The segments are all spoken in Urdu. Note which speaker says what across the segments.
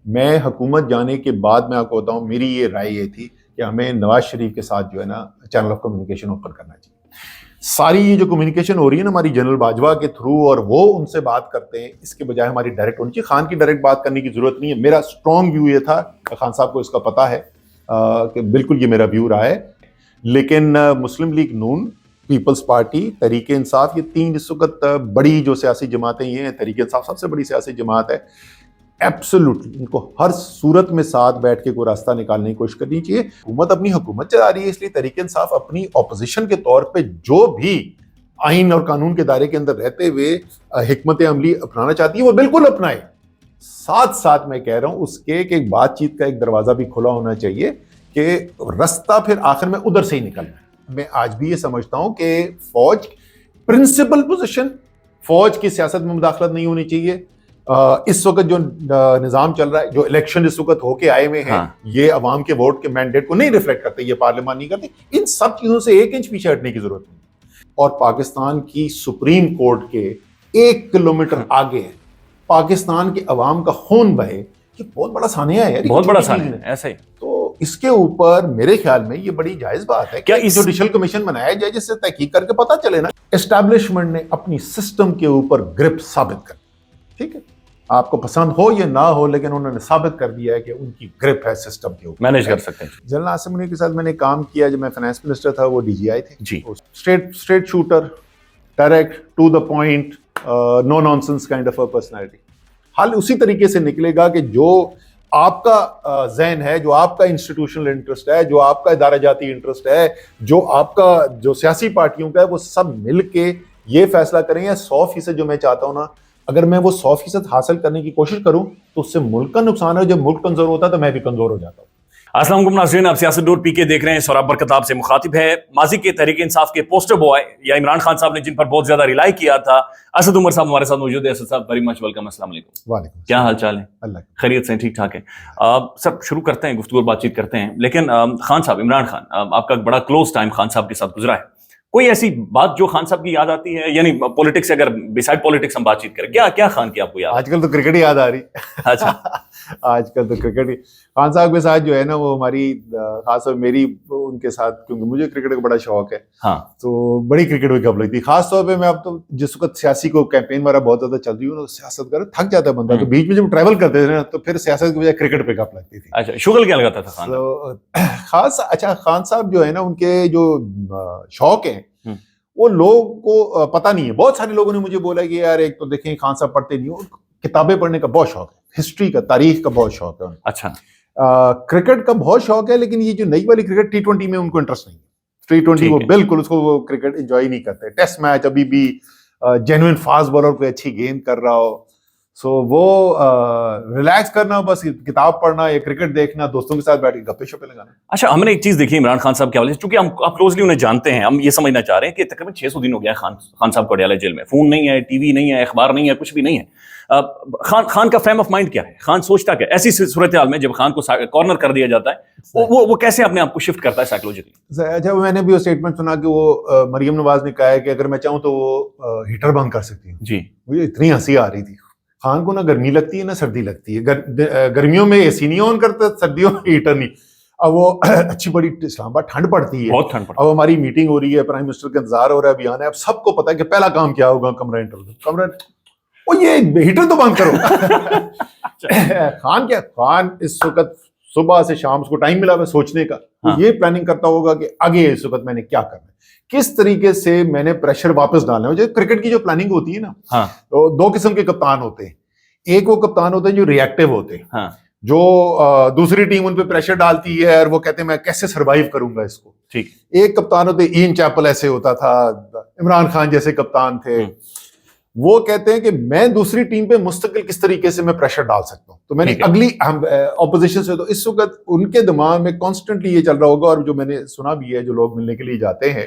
Speaker 1: میں حکومت جانے کے بعد میں آپ کو بتاؤں میری یہ رائے یہ تھی کہ ہمیں نواز شریف کے ساتھ جو ہے نا چینل آف کمیونیکیشن اوپن کرنا چاہیے. ساری یہ جو کمیونیکیشن ہو رہی ہے نا ہماری جنرل باجوہ کے تھرو اور وہ ان سے بات کرتے ہیں, اس کے بجائے ہماری ڈائریکٹ ہونی چاہیے. خان کی ڈائریکٹ بات کرنے کی ضرورت نہیں ہے. میرا اسٹرانگ ویو یہ تھا, خان صاحب کو اس کا پتہ ہے کہ بالکل یہ میرا ویو رہا ہے. لیکن مسلم لیگ نون, پیپلز پارٹی, تحریک انصاف, یہ تین اس وقت بڑی جو سیاسی جماعتیں یہ ہیں. تحریک انصاف سب سے بڑی سیاسی جماعت ہے. ایبسولوٹلی ان کو ہر صورت میں ساتھ بیٹھ کے کوئی راستہ نکالنے کی کوشش کرنی چاہیے. حکومت اپنی حکومت چلا رہی ہے, اس لیے تحریک انصاف اپنی اپوزیشن کے طور پہ جو بھی آئین اور قانون کے دائرے کے اندر رہتے ہوئے حکمت عملی اپنانا چاہتی ہے وہ بالکل اپنائے. ساتھ ساتھ میں کہہ رہا ہوں اس کے کہ بات چیت کا ایک دروازہ بھی کھلا ہونا چاہیے کہ رستہ پھر آخر میں ادھر سے ہی نکلنا ہے. میں آج بھی یہ سمجھتا ہوں کہ فوج پرنسپل پوزیشن, فوج کی سیاست میں مداخلت نہیں ہونی چاہیے. اس وقت جو نظام چل رہا ہے, جو الیکشن اس وقت ہو کے آئے ہوئے ہیں, یہ عوام کے ووٹ کے مینڈیٹ کو نہیں ریفلیکٹ کرتے, یہ پارلیمان نہیں کرتے. ان سب چیزوں سے 1 انچ پیچھے ہٹنے کی ضرورت نہیں. اور پاکستان کی سپریم کورٹ کے 1 کلومیٹر آگے پاکستان کے عوام کا خون بہے, یہ بہت بڑا سانحہ ہے یار,
Speaker 2: بہت بڑا سانحہ ہے. ایسا ہی
Speaker 1: تو اس کے اوپر میرے خیال میں یہ بڑی جائز بات ہے کہ جوڈیشل کمیشن بنایا جائے جس سے تحقیق کر کے پتہ چلے نا اسٹیبلشمنٹ نے اپنی سسٹم کے اوپر گرپ ثابت کر. ٹھیک ہے, آپ کو پسند ہو یا نہ ہو, لیکن انہوں نے ثابت کر دیا ہے کہ ان کی گرپ ہے سسٹم کے اوپر,
Speaker 2: مینیج کر سکتے ہیں.
Speaker 1: جنرل عاصم منیر کے ساتھ میں نے کام کیا جب میں فائنانس منسٹر تھا, وہ ڈی جی آئی تھے
Speaker 2: جی.
Speaker 1: Street shooter, direct to the point, no nonsense kind of personality. حال اسی طریقے سے نکلے گا کہ جو آپ کا ذہن ہے, جو آپ کا انسٹیٹیوشنل انٹرسٹ ہے, جو آپ کا ادارہ جاتی انٹرسٹ ہے, جو آپ کا جو سیاسی پارٹیوں کا ہے, وہ سب مل کے یہ فیصلہ کریں. یا 100% جو میں چاہتا ہوں نا, اگر میں وہ 100% حاصل کرنے کی کوشش کروں تو اس سے ملک کا نقصان ہے. جب ملک کمزور ہوتا ہے تو میں بھی کمزور ہو جاتا ہوں.
Speaker 2: السلام علیکم ناظرین, آپ سیاست ڈور پی کے دیکھ رہے ہیں. سوراب برکت آپ سے مخاطب ہے. ماضی کے تحریک انصاف کے پوسٹر بوائے یا عمران خان صاحب نے جن پر بہت زیادہ ریلائی کیا تھا, اسد عمر صاحب ہمارے ساتھ موجود ہے. اسد صاحب ویری مچ ویلکم. السلام علیکم.
Speaker 1: وعلیکم.
Speaker 2: کیا حال چال ہے؟
Speaker 1: اللہ
Speaker 2: خیریت سے, ٹھیک ٹھاک ہے. سب شروع کرتے ہیں, گفتگو اور بات چیت کرتے ہیں. لیکن خان صاحب, عمران خان, آپ کا بڑا کلوز ٹائم خان صاحب کے ساتھ گزرا ہے. کوئی ایسی بات جو خان صاحب کی یاد آتی ہے, یعنی پولیٹکس سے اگر بسائڈ پولیٹکس ہم بات چیت کریں, کیا خان کی آپ کو یاد؟
Speaker 1: آج کل تو کرکٹ ہی یاد آ رہی.
Speaker 2: اچھا,
Speaker 1: آج کل تو کرکٹ ہی. خان صاحب کے ساتھ جو ہے نا وہ ہماری خاص طور میری ان کے ساتھ, کیونکہ مجھے کرکٹ کا بڑا شوق ہے,
Speaker 2: ہاں,
Speaker 1: تو بڑی کرکٹ میں کب لگتی. خاص طور پہ میں اب تو جس وقت سیاسی کو کیمپین ہمارا بہت زیادہ چل رہی ہوں, سیاست کر تھک جاتا ہے بندہ, تو بیچ میں جب ٹریول کرتے تھے نا تو پھر سیاست کی بجائے کرکٹ پہ کپ لگتی تھی.
Speaker 2: اچھا, شغل کیا لگاتا تھا خان؟
Speaker 1: اچھا, خان صاحب جو ہے نا ان کے جو شوق ہیں وہ لوگوں کو پتہ نہیں ہے. بہت سارے لوگوں نے مجھے بولا کہ یار ایک تو دیکھیں خان صاحب پڑھتے نہیں ہو, کتابیں پڑھنے کا بہت شوق ہے, ہسٹری کا, تاریخ کا بہت شوق ہے.
Speaker 2: اچھا,
Speaker 1: کرکٹ کا بہت شوق ہے, لیکن یہ جو نئی والی کرکٹ T20 میں ان کو انٹرسٹ نہیں ہے. T20 وہ بالکل اس کو وہ کرکٹ انجوائے نہیں کرتے. ٹیسٹ میچ ابھی بھی جینوئن فاسٹ بالر کوئی اچھی گیند کر رہا ہو, سو وہ ریلیکس کرنا, بس کتاب پڑھنا یا کرکٹ دیکھنا, دوستوں کے ساتھ بیٹھ کے گپے شپے لگانا.
Speaker 2: اچھا, ہم نے ایک چیز دیکھی عمران خان صاحب کے حوالے سے, چونکہ آپ کلوزلی انہیں جانتے ہیں, ہم یہ سمجھنا چاہ رہے ہیں کہ تقریباً 600 دن ہو گیا ہے خان صاحب کو اڈیالہ جیل میں. فون نہیں ہے, ٹی وی نہیں ہے, اخبار نہیں ہے, کچھ بھی نہیں ہے. خان کا فریم آف مائنڈ کیا ہے؟ خان سوچتا کیا ایسی صورتحال میں جب خان کو کارنر کر دیا جاتا ہے, وہ کیسے اپنے آپ کو شفٹ کرتا ہے سائیکولوجیکلی؟
Speaker 1: اچھا, میں نے بھی وہ اسٹیٹمنٹ سنا کہ وہ مریم نواز نے کہا ہے کہ اگر میں چاہوں تو وہ ہیٹر بند کر سکتی ہوں.
Speaker 2: جی,
Speaker 1: مجھے اتنی ہنسی آ رہی تھی. خان کو نہ گرمی لگتی ہے نہ سردی لگتی ہے. گرمیوں میں اے سی نہیں آن کرتا, سردیوں میں ہیٹر نہیں. اب وہ اچھی بڑی اسلام آباد ٹھنڈ پڑتی ہے,
Speaker 2: بہت ٹھنڈ پڑتی ہے.
Speaker 1: اب ہماری میٹنگ ہو رہی ہے, پرائم منسٹر کا انتظار ہو رہا ہے, ابھی آنا ہے. اب سب کو پتا ہے کہ پہلا کام کیا ہوگا, کمرہ وہ یہ ہیٹر تو بند کرو. خان اس وقت صبح سے شام کو ٹائم ملا ہے سوچنے کا, یہ پلاننگ کرتا ہوگا کہ آگے اس وقت میں نے کیا کرنا ہے, کس طریقے سے میں نے پریشر واپس ڈالنا ہے. کرکٹ کی جو پلاننگ ہوتی ہے نا, تو 2 قسم کے کپتان ہوتے ہیں. ایک وہ کپتان ہوتے ہیں جو ری ایکٹیو ہوتے ہیں, جو دوسری ٹیم ان پہ پریشر ڈالتی ہے اور وہ کہتے ہیں میں کیسے سروائیو کروں گا اس کو.
Speaker 2: ٹھیک.
Speaker 1: ایک کپتان ہوتے ہیں, ایئن چیپل ایسے ہوتا تھا, عمران خان جیسے کپتان تھے, وہ کہتے ہیں کہ میں دوسری ٹیم پہ مستقل کس طریقے سے میں پریشر ڈال سکتا ہوں. تو میں نے اگلی اپوزیشن سے, تو اس وقت ان کے دماغ میں کانسٹنٹلی یہ چل رہا ہوگا, اور جو میں نے سنا بھی ہے جو لوگ ملنے کے لیے جاتے ہیں,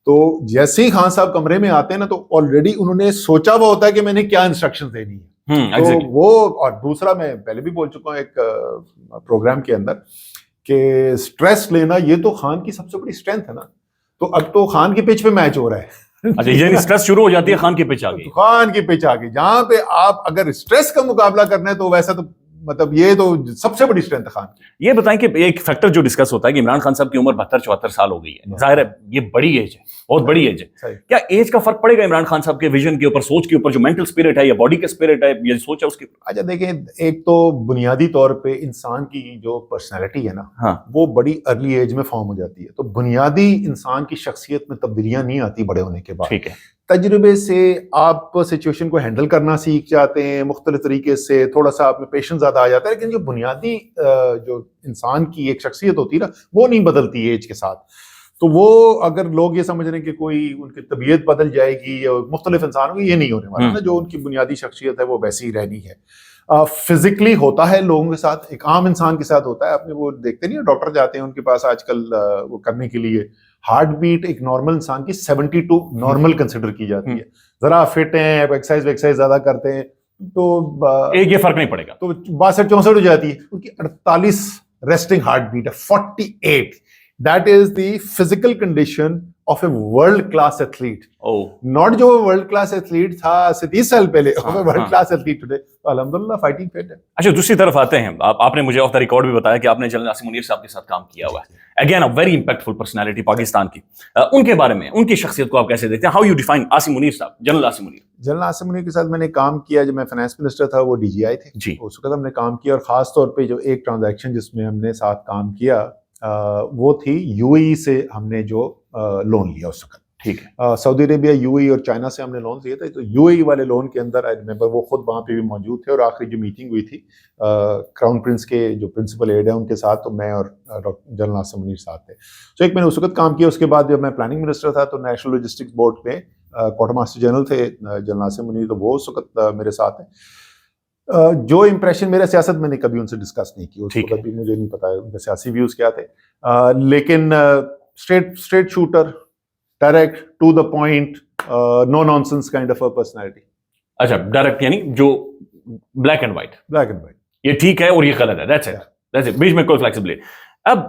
Speaker 1: تو جیسے ہی خان صاحب کمرے میں آتے ہیں نا تو آلریڈی انہوں نے سوچا ہوا ہوتا ہے کہ میں نے کیا انسٹرکشن دینی ہے. تو وہ, اور دوسرا میں پہلے بھی بول چکا ہوں ایک پروگرام کے اندر کہ اسٹریس لینا یہ تو خان کی سب سے بڑی اسٹرینتھ ہے نا. تو اب تو خان کی پچ پہ میچ ہو رہا ہے.
Speaker 2: اچھا, یعنی اسٹریس شروع ہو جاتی ہے خان کی پچ آ گئی.
Speaker 1: خان کی پچ آ گئی, جہاں پہ آپ اگر اسٹریس کا مقابلہ کرنا ہے تو ویسا تو مطلب یہ تو سب سے بڑی اسٹرینتھ خان کی.
Speaker 2: یہ بتائیں کہ ایک فیکٹر جو ڈسکس ہوتا ہے کہ عمران خان صاحب کی عمر 72-74 سال ہو گئی ہے, ظاہر ہے یہ بڑی ایج ہے, بہت بڑی ایج ہے, کیا ایج کا فرق پڑے گا عمران خان صاحب کے ویژن کے اوپر, سوچ کے اوپر, جو مینٹل اسپرٹ ہے یا باڈی کا اسپرٹ ہے یا سوچ ہے اس کی؟
Speaker 1: اچھا دیکھیں, ایک تو بنیادی طور پہ انسان کی جو پرسنالٹی ہے نا وہ بڑی ارلی ایج میں فارم ہو جاتی ہے, تو بنیادی انسان کی شخصیت میں تبدیلیاں نہیں آتی بڑے ہونے کے بعد.
Speaker 2: ٹھیک ہے,
Speaker 1: تجربے سے آپ سچویشن کو ہینڈل کرنا سیکھ جاتے ہیں مختلف طریقے سے, تھوڑا سا آپ میں پیشنس زیادہ آ جاتا ہے, لیکن جو بنیادی جو انسان کی ایک شخصیت ہوتی ہے نا وہ نہیں بدلتی ایج کے ساتھ. تو وہ اگر لوگ یہ سمجھ رہے ہیں کہ کوئی ان کی طبیعت بدل جائے گی یا مختلف انسانوں کی, یہ نہیں ہونے والا نا. جو ان کی بنیادی شخصیت ہے وہ ویسی ہی رہنی ہے. فزیکلی ہوتا ہے لوگوں کے ساتھ, ایک عام انسان کے ساتھ ہوتا ہے. آپ نے وہ دیکھتے نہیں, ڈاکٹر جاتے ہیں ان کے پاس آج کل وہ کرنے کے لیے ہارٹ بیٹ ایک نارمل انسان کی 72 نارمل کنسیڈر کی جاتی ہے. ذرا فٹ ہیں, ایکسرسائز زیادہ کرتے ہیں تو
Speaker 2: ایک یہ فرق نہیں پڑے گا,
Speaker 1: تو 62-64 ہو جاتی ہے. ان کی 48 ریسٹنگ ہارٹ بیٹ ہے, 48. That is the physical condition of a world class athlete. Not جو world class athlete تھا 30 سال پہلے, world class athlete today. الحمدللہ فائٹنگ فٹ ہے.
Speaker 2: اچھا دوسری طرف آتے ہیں, آپ نے مجھے آف دا ریکارڈ بھی بتایا کہ آپ نے جنرل عاصم منیر صاحب کے ساتھ کام کیا ہوا ہے. Again a very impactful personality Pakistan کی. ان کے بارے میں, ان کی شخصیت کو آپ کیسے دیکھتے ہیں؟ How you define Asim Munir صاحب, جنرل عاصم منیر؟
Speaker 1: جنرل عاصم منیر کے ساتھ میں نے کام کیا جب میں فائنانس منسٹر تھا, وہ ڈی جی آئی تھے جی. اس وقت ہم نے کام کیا, اور خاص طور پہ جو ایک ٹرانزیکشن جس میں ہم نے ساتھ کام کیا وہ تھی یو اے ای سے ہم نے جو لون لیا اس وقت.
Speaker 2: ٹھیک ہے,
Speaker 1: سعودی عربیہ, یو اے ای اور چائنا سے ہم نے لون لیے تھے. تو یو اے ای والے لون کے اندر آئی ریمبر وہ خود وہاں پہ بھی موجود تھے, اور آخری جو میٹنگ ہوئی تھی کراؤن پرنس کے جو پرنسپل ایڈ ہیں ان کے ساتھ, تو میں اور جنرل عاصم منیر ساتھ تھے. تو ایک میں نے اس وقت کام کیا. اس کے بعد جب میں پلاننگ منسٹر تھا تو نیشنل لاجسٹکس بورڈ پہ کوارٹر ماسٹر جنرل تھے جنرل عاصم منیر, تو وہ اس وقت میرے ساتھ ہیں. جو امپریشن میرا سیاست میں نے کبھی ان سے ڈسکس نہیں کی, اس وقت بھی مجھے نہیں پتا ان کے سیاسی ویوز کیا تھے, لیکن street shooter, direct to the point, no nonsense kind of a personality.
Speaker 2: اچھا ڈائریکٹ یعنی جو بلیک اینڈ وائٹ, یہ ٹھیک ہے اور یہ غلط ہے, that's it, بیچ میں کوئی فلیکسیبلٹی. اب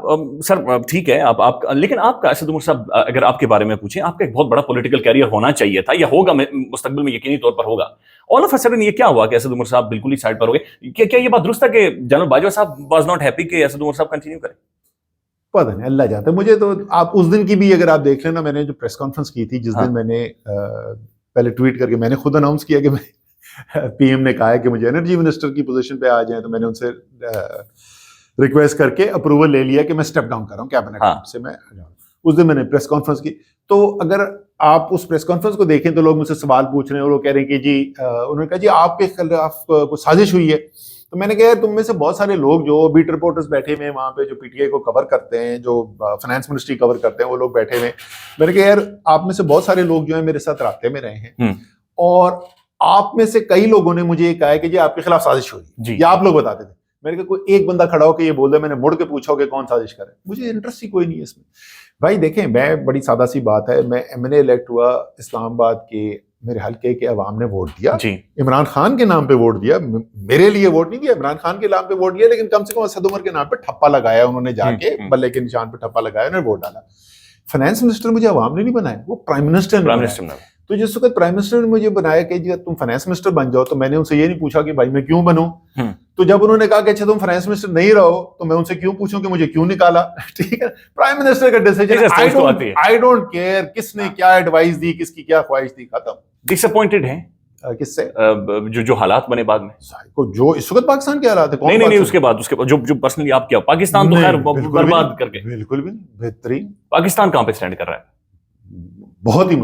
Speaker 2: سر ٹھیک ہے, آپ لیکن آپ کا اسد عمر صاحب اگر آپ کے بارے میں پوچھیں, آپ کا ایک بہت بڑا پولیٹیکل کیریئر ہونا چاہیے تھا, یا ہوگا مستقبل میں یقینی طور پر ہوگا. آل آف اے سڈن یہ کیا ہوا کہ اسد عمر صاحب بالکل ہی سائڈ پر ہو گئے؟ کیا یہ بات درست ہے کہ جنرل باجوہ صاحب واز ناٹ ہیپی کہ اسد عمر صاحب کنٹینیو کریں؟
Speaker 1: پتہ نہیں, اللہ جانتا ہے. مجھے تو آپ اس دن کی بھی اگر آپ دیکھ لیں نا, میں نے جو پریس کانفرنس کی تھی جس دن میں نے پہلے ٹویٹ کر کے میں نے خود اناؤنس کیا کہ میں پی ایم نے کہا ہے کہ مجھے انرجی منسٹر کی پوزیشن پہ آ جائیں, تو میں نے ان سے ریکویسٹ کر کے اپروول لے لیا کہ میں اسٹیپ ڈاؤن کر رہا ہوں کیبنٹ سے. میں اس دن میں نے پریس کانفرنس کی, تو اگر آپ اس پریس کانفرنس کو دیکھیں تو لوگ مجھ سے سوال پوچھ رہے ہیں, اور وہ کہہ رہے ہیں کہ جی انہوں نے کہا جی آپ کے خلاف کوئی سازش ہوئی ہے. تو میں نے کہا تم میں سے بہت سارے لوگ جو بیٹ رپورٹرز بیٹھے ہوئے ہیں وہاں پہ, جو پی ٹی آئی کو کور کرتے ہیں, جو فائنانس منسٹری کور کرتے ہیں, وہ لوگ بیٹھے ہوئے ہیں. میں نے کہا یار آپ میں سے بہت سارے لوگ جو ہیں میرے ساتھ رابطے میں رہے ہیں, اور آپ میں سے کئی لوگوں نے مجھے یہ کہا ہے کہ جی آپ کے خلاف سازش ہوئی, یا آپ لوگ بتاتے تھے. میں نے کہا کوئی ایک بندہ کھڑا ہو کے یہ بول دے, میں نے مڑ کے پوچھا ہو کہ کون سازش کرے, مجھے انٹرسٹ ہی کوئی نہیں ہے اس میں. بھائی دیکھیں, میں بڑی سادہ سی بات ہے, میں ایم این اے الیکٹ ہوا, اسلام آباد کے میرے حلقے کے عوام نے ووٹ دیا, عمران خان کے نام پہ ووٹ دیا, میرے لیے ووٹ نہیں دیا, عمران خان کے نام پہ ووٹ دیا, لیکن کم سے کم اسد عمر کے نام پہ ٹھپا لگایا انہوں نے, جا کے بلے کے نشان پہ ٹھپا لگایا, انہوں نے ووٹ ڈالا. فائنانس منسٹر مجھے عوام نے نہیں بنایا, وہ پرائم منسٹر نے بنایا. تو جس وقت پرائم منسٹر نے مجھے بنایا کہ جی تم فائنانس منسٹر بن جاؤ, تو میں نے ان سے یہ نہیں پوچھا کہ بھائی میں کیوں بنوں. تو جب انہوں نے کہا کہ اچھا تم فائنانس منسٹر نہیں رہو, تو میں ان سے کیوں پوچھوں کہ مجھے کیوں نکالا. ٹھیک ہے, پرائم منسٹر کا ڈیسیجن, آئی ڈونٹ کیئر کس نے کیا ایڈوائس دی, کس کی کیا خواہش تھی, ختم.
Speaker 2: ڈسپوائنٹڈ ہیں
Speaker 1: کس سے؟
Speaker 2: جو حالات بنے بعد میں,
Speaker 1: جو اس وقت پاکستان کے حالات ہیں.
Speaker 2: نہیں اس کے بعد جو پرسنلی آپ کیا, پاکستان تو خیر برباد کر کے,
Speaker 1: بالکل بھی بہترین.
Speaker 2: پاکستان کہاں پہ اسٹینڈ کر رہا ہے؟
Speaker 1: بہت ہی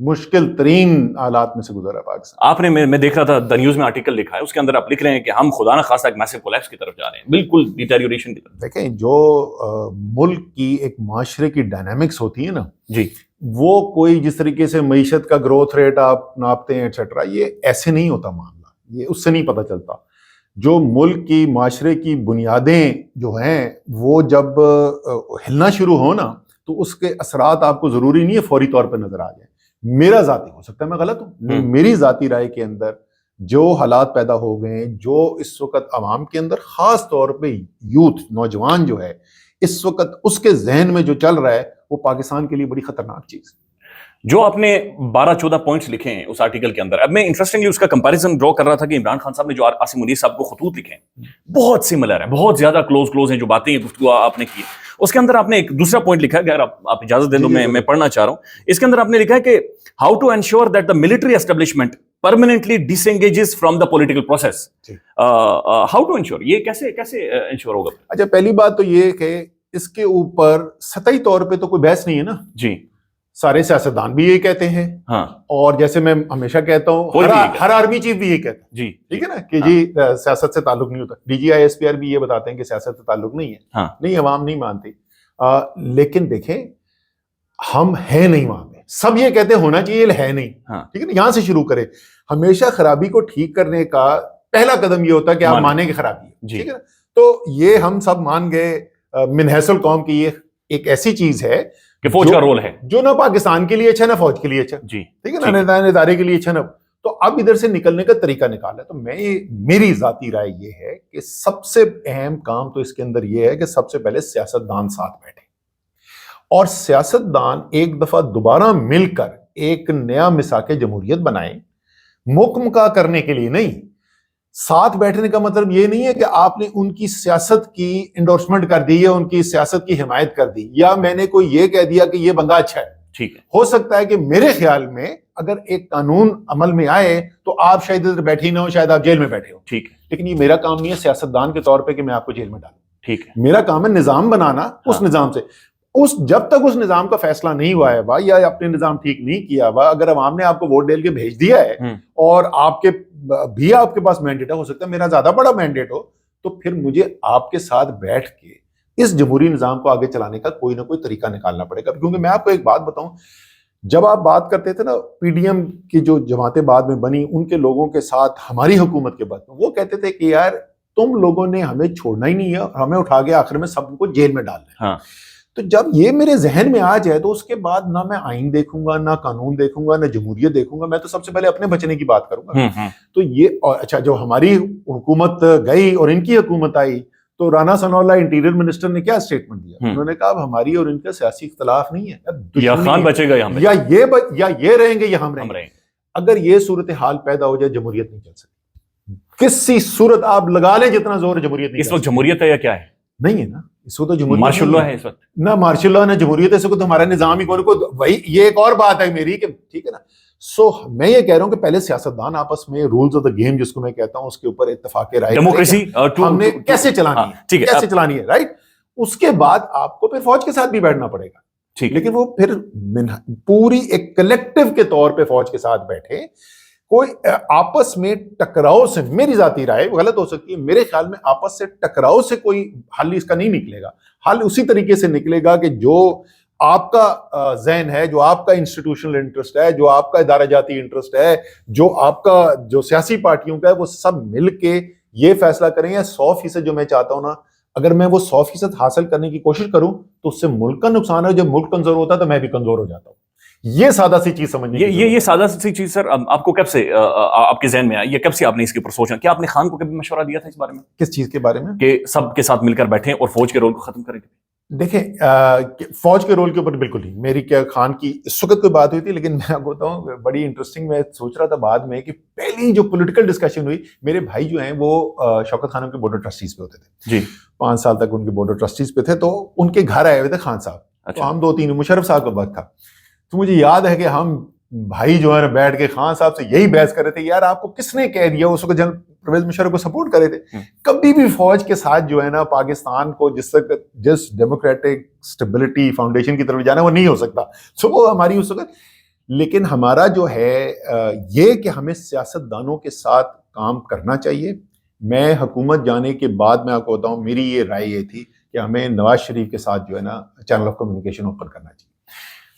Speaker 1: مشکل ترین حالات میں سے گزر رہا ہے پاکستان.
Speaker 2: آپ نے, میں دیکھ رہا تھا دا نیوز میں آرٹیکل لکھا ہے, اس کے اندر آپ لکھ رہے ہیں کہ ہم خدا نہ خواستہ ایک میسو کولیپس کی طرف جا رہے ہیں, بالکل ڈیٹیریوریشن کی طرف.
Speaker 1: دیکھیں, جو ملک کی ایک معاشرے کی ڈائنامکس ہوتی ہے نا
Speaker 2: جی,
Speaker 1: وہ کوئی جس طریقے سے معیشت کا گروتھ ریٹ آپ ناپتے ہیں ایٹسیٹرا, یہ ایسے نہیں ہوتا معاملہ, یہ اس سے نہیں پتہ چلتا. جو ملک کی معاشرے کی بنیادیں جو ہیں وہ جب ہلنا شروع ہو نا, تو اس کے اثرات آپ کو ضروری نہیں ہے فوری طور پہ نظر آ جائیں. میرا ذاتی, ہو سکتا ہے میں غلط ہوں, میری ذاتی رائے کے اندر جو حالات پیدا ہو گئے, جو اس وقت عوام کے اندر خاص طور پہ یوتھ, نوجوان جو ہے اس وقت اس کے ذہن میں جو چل رہا ہے, وہ پاکستان کے لیے بڑی خطرناک چیز.
Speaker 2: جو آپ نے 12-14 پوائنٹس لکھے ہیں اس آرٹیکل کے اندر، اب میں انٹرسٹنگلی اس کا کمپیریزن ڈرا کر رہا تھا کہ عمران خان صاحب نے جو عاصم منیر صاحب کو خطوط لکھے ہیں بہت سملر ہے، بہت زیادہ کلوز ہیں جو باتیں گفتگو آپ نے کی. اس کے اندر آپ نے ایک دوسرا پوائنٹ لکھا ہے، اگر آپ اجازت دیں تو میں پڑھنا چاہ رہا ہوں. اس کے اندر آپ نے لکھا ہے کہ how to ensure that the military establishment permanently disengages from the political process. How to ensure؟ یہ کیسے انشور ہوگا؟
Speaker 1: اچھا، پہلی بات تو یہ کہ اس کے اوپر سطحی طور پہ تو کوئی بحث نہیں ہے نا.
Speaker 2: جی،
Speaker 1: سارے سیاستدان بھی یہ کہتے ہیں،
Speaker 2: ہاں،
Speaker 1: اور جیسے میں ہمیشہ کہتا ہوں ہر آرمی چیف بھی یہ کہتا ہے.
Speaker 2: جی،
Speaker 1: ٹھیک ہے نا کہ جی سیاست سے تعلق نہیں ہوتا. D G I S P R بھی یہ بتاتے ہیں کہ سیاست سے تعلق نہیں ہے.
Speaker 2: ہاں،
Speaker 1: نہیں، عوام نہیں مانتی. لیکن دیکھیں ہم ہیں نہیں وہاں پہ. سب یہ کہتے ہیں ہونا چاہیے، ہے نہیں. ٹھیک ہے نا، یہاں سے شروع کرے. ہمیشہ خرابی کو ٹھیک کرنے کا پہلا قدم یہ ہوتا ہے کہ آپ مانیں کہ خرابی ہے. ٹھیک ہے نا، تو یہ ہم سب مان گئے من حیث القوم کی یہ ایک ایسی چیز ہے
Speaker 2: کہ فوج کا رول ہے
Speaker 1: جو نہ پاکستان کے لیے اچھا نہ فوج کے لیے اچھا.
Speaker 2: جی،
Speaker 1: ٹھیک ہے نا، نظام ادارے کے لیے اچھا نہ. تو اب ادھر سے نکلنے کا طریقہ نکالا. تو میری ذاتی رائے یہ ہے کہ سب سے اہم کام تو اس کے اندر یہ ہے کہ سب سے پہلے سیاستدان ساتھ بیٹھے اور سیاستدان ایک دفعہ دوبارہ مل کر ایک نیا مساق جمہوریت بنائیں. مکمکا کرنے کے لیے نہیں. ساتھ بیٹھنے کا مطلب یہ نہیں ہے کہ آپ نے ان کی سیاست کی انڈورسمنٹ کر دی یا ان کی سیاست کی حمایت کر دی یا میں نے کوئی یہ کہہ دیا کہ یہ بندہ اچھا ہے.
Speaker 2: ٹھیک ہے،
Speaker 1: ہو سکتا ہے کہ میرے خیال میں اگر ایک قانون عمل میں آئے تو آپ شاید ادھر بیٹھے ہی نہ ہو، شاید آپ جیل میں بیٹھے ہو.
Speaker 2: ٹھیک ہے،
Speaker 1: لیکن یہ میرا کام نہیں ہے سیاستدان کے طور پہ کہ میں آپ کو جیل میں ڈالوں.
Speaker 2: ٹھیک ہے،
Speaker 1: میرا کام ہے نظام بنانا. اس نظام سے جب تک اس نظام کا فیصلہ نہیں ہوا ہے یا اپنے نظام ٹھیک نہیں کیا ہوا، اگر عوام نے آپ کو ووٹ ڈال کے بھیج دیا ہے اور آپ کے پاس مینڈیٹ ہے، ہو سکتا ہے میرا زیادہ بڑا مینڈیٹ ہو، تو پھر مجھے آپ کے ساتھ بیٹھ کے اس جمہوری نظام کو آگے چلانے کا کوئی نہ کوئی طریقہ نکالنا پڑے گا. کیونکہ میں آپ کو ایک بات بتاؤں، جب آپ بات کرتے تھے نا پی ڈی ایم کی جو جماعتیں بعد میں بنی ان کے لوگوں کے ساتھ ہماری حکومت کے بعد وہ کہتے تھے کہ یار تم لوگوں نے ہمیں چھوڑنا ہی نہیں ہے اور ہمیں اٹھا کے آخر میں سب کو جیل میں ڈالنا ہے. تو جب یہ میرے ذہن میں آ جائے تو اس کے بعد نہ میں آئین دیکھوں گا، نہ قانون دیکھوں گا، نہ جمہوریت دیکھوں گا. میں تو سب سے پہلے اپنے بچنے کی بات کروں گا. تو یہ اچھا، جو ہماری حکومت گئی اور ان کی حکومت آئی تو رانا ثناء اللہ انٹیریئر منسٹر نے کیا اسٹیٹمنٹ دیا؟ انہوں نے کہا اب ہماری اور ان کا سیاسی اختلاف نہیں ہے،
Speaker 2: یا خان بچے گا
Speaker 1: یا یہ رہیں گے یا ہم رہیں گے. اگر یہ صورتحال پیدا ہو جائے جمہوریت نہیں چل سکتی. کسی صورت آپ لگا لیں جتنا زور جمہوریت نہیں.
Speaker 2: اس وقت جمہوریت ہے یا کیا ہے؟
Speaker 1: نہیں ہے نا اس وقت تو جمہوریت
Speaker 2: ماشاء اللہ ہے اس وقت.
Speaker 1: نہ ماشاء اللہ نہ جمہوریت ہے اس وقت. ہمارا نظام ہی وہی یہ ایک اور بات ہے میری کہ ٹھیک ہے نا. سو میں یہ کہہ رہا ہوں کہ پہلے سیاستدان آپس میں رولز آف دا گیم جس کو میں کہتا ہوں اس کے اوپر اتفاق رائے
Speaker 2: ڈیموکریسی
Speaker 1: ہم نے کیسے چلانی ہے، کیسے چلانی ہے، رائٹ. اس کے بعد آپ کو پھر فوج کے ساتھ بھی بیٹھنا پڑے گا. ٹھیک، لیکن وہ پھر پوری ایک کلیکٹیو کے طور پہ فوج کے ساتھ بیٹھے. کوئی آپس میں ٹکراؤ سے، میری ذاتی رائے غلط ہو سکتی ہے، میرے خیال میں آپس سے ٹکراؤ سے کوئی حل اس کا نہیں نکلے گا. حل اسی طریقے سے نکلے گا کہ جو آپ کا ذہن ہے، جو آپ کا انسٹیٹیوشنل انٹرسٹ ہے، جو آپ کا ادارہ جاتی انٹرسٹ ہے، جو آپ کا جو سیاسی پارٹیوں کا ہے، وہ سب مل کے یہ فیصلہ کریں. یا 100% جو میں چاہتا ہوں نا، اگر میں وہ 100% حاصل کرنے کی کوشش کروں تو اس سے ملک کا نقصان ہے. جب ملک کمزور ہوتا ہے تو میں بھی کمزور ہو جاتا ہوں. یہ سادہ سی چیز سمجھنی.
Speaker 2: یہ سادہ سی چیز سر آپ کو کب سے آپ کے ذہن میں آئی؟ یہ کب سے آپ نے اس کے اوپر سوچا؟ کیا آپ نے خان کو کبھی مشورہ دیا تھا اس بارے میں؟
Speaker 1: کس چیز کے بارے میں؟
Speaker 2: کہ سب کے ساتھ مل کر بیٹھیں اور فوج کے رول کو ختم کریں.
Speaker 1: دیکھیں فوج کے رول کے اوپر بالکل نہیں. میری کیا خان کی اس وقت کوئی بات ہوئی تھی، لیکن میں آپ کو بتاؤں بڑی انٹرسٹنگ. میں سوچ رہا تھا بعد میں کہ پہلی جو پولیٹیکل ڈسکشن ہوئی، میرے بھائی جو ہیں وہ شوکت خانم کے بورڈ آف ٹرسٹیز پہ ہوتے تھے. جی، 5 سال تک ان کے بورڈ آف ٹرسٹیز پہ تھے. تو ان کے گھر آئے ہوئے تھے خان صاحب. تو ہم 2-3 مشرف صاحب کا وقت تھا. تو مجھے یاد ہے کہ ہم بھائی جو ہے نا بیٹھ کے خان صاحب سے یہی بحث کر رہے تھے، یار آپ کو کس نے کہہ دیا؟ اس وقت جنرل پرویز مشرف کو سپورٹ کر رہے تھے. کبھی بھی فوج کے ساتھ جو ہے نا پاکستان کو جس ڈیموکریٹک اسٹیبلٹی فاؤنڈیشن کی طرف جانا وہ نہیں ہو سکتا. سو وہ ہماری اس وقت. لیکن ہمارا جو ہے یہ کہ ہمیں سیاستدانوں کے ساتھ کام کرنا چاہیے. میں حکومت جانے کے بعد میں آپ کو بتاؤں میری یہ رائے یہ تھی کہ ہمیں نواز شریف کے ساتھ جو ہے نا چینل آف کمیونیکیشن اوپن کرنا چاہیے.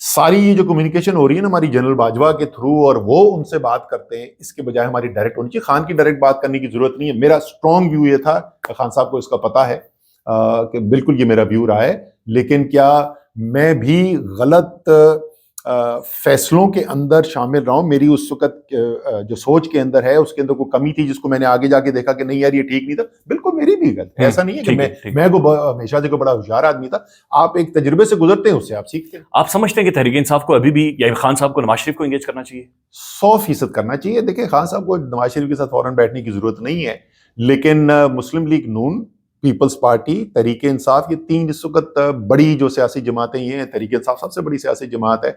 Speaker 1: ساری یہ جو کمیونیکیشن ہو رہی ہے نا ہماری جنرل باجوہ کے تھرو اور وہ ان سے بات کرتے ہیں، اس کے بجائے ہماری ڈائریکٹ ہونی چاہیے. خان کی ڈائریکٹ بات کرنے کی ضرورت نہیں ہے. میرا اسٹرانگ ویو یہ تھا، خان صاحب کو اس کا پتہ ہے کہ بالکل یہ میرا ویو رہا ہے. لیکن کیا میں بھی غلط فیصلوں کے اندر شامل رہا ہوں. میری اس وقت جو سوچ کے اندر ہے اس کے اندر کوئی کمی تھی جس کو میں نے آگے جا کے دیکھا کہ نہیں یار یہ ٹھیک نہیں تھا, بالکل میری بھی غلط. ایسا نہیں ہے کہ میں ہمیشہ سے کوئی بڑا ہوشیار آدمی تھا. آپ ایک تجربے سے گزرتے ہیں, اس سے آپ سیکھتے ہیں.
Speaker 2: آپ سمجھتے ہیں کہ تحریک انصاف کو ابھی بھی یا خان صاحب کو نواز شریف کو انگیج کرنا چاہیے؟
Speaker 1: 100% کرنا چاہیے. دیکھیں خان صاحب کو نواز شریف کے ساتھ فوراً بیٹھنے کی ضرورت نہیں ہے, لیکن مسلم لیگ نون, پیپلز پارٹی, تحریک انصاف, یہ تین اس وقت بڑی جو سیاسی جماعتیں یہ ہیں. تحریک انصاف سب سے بڑی سیاسی جماعت ہے.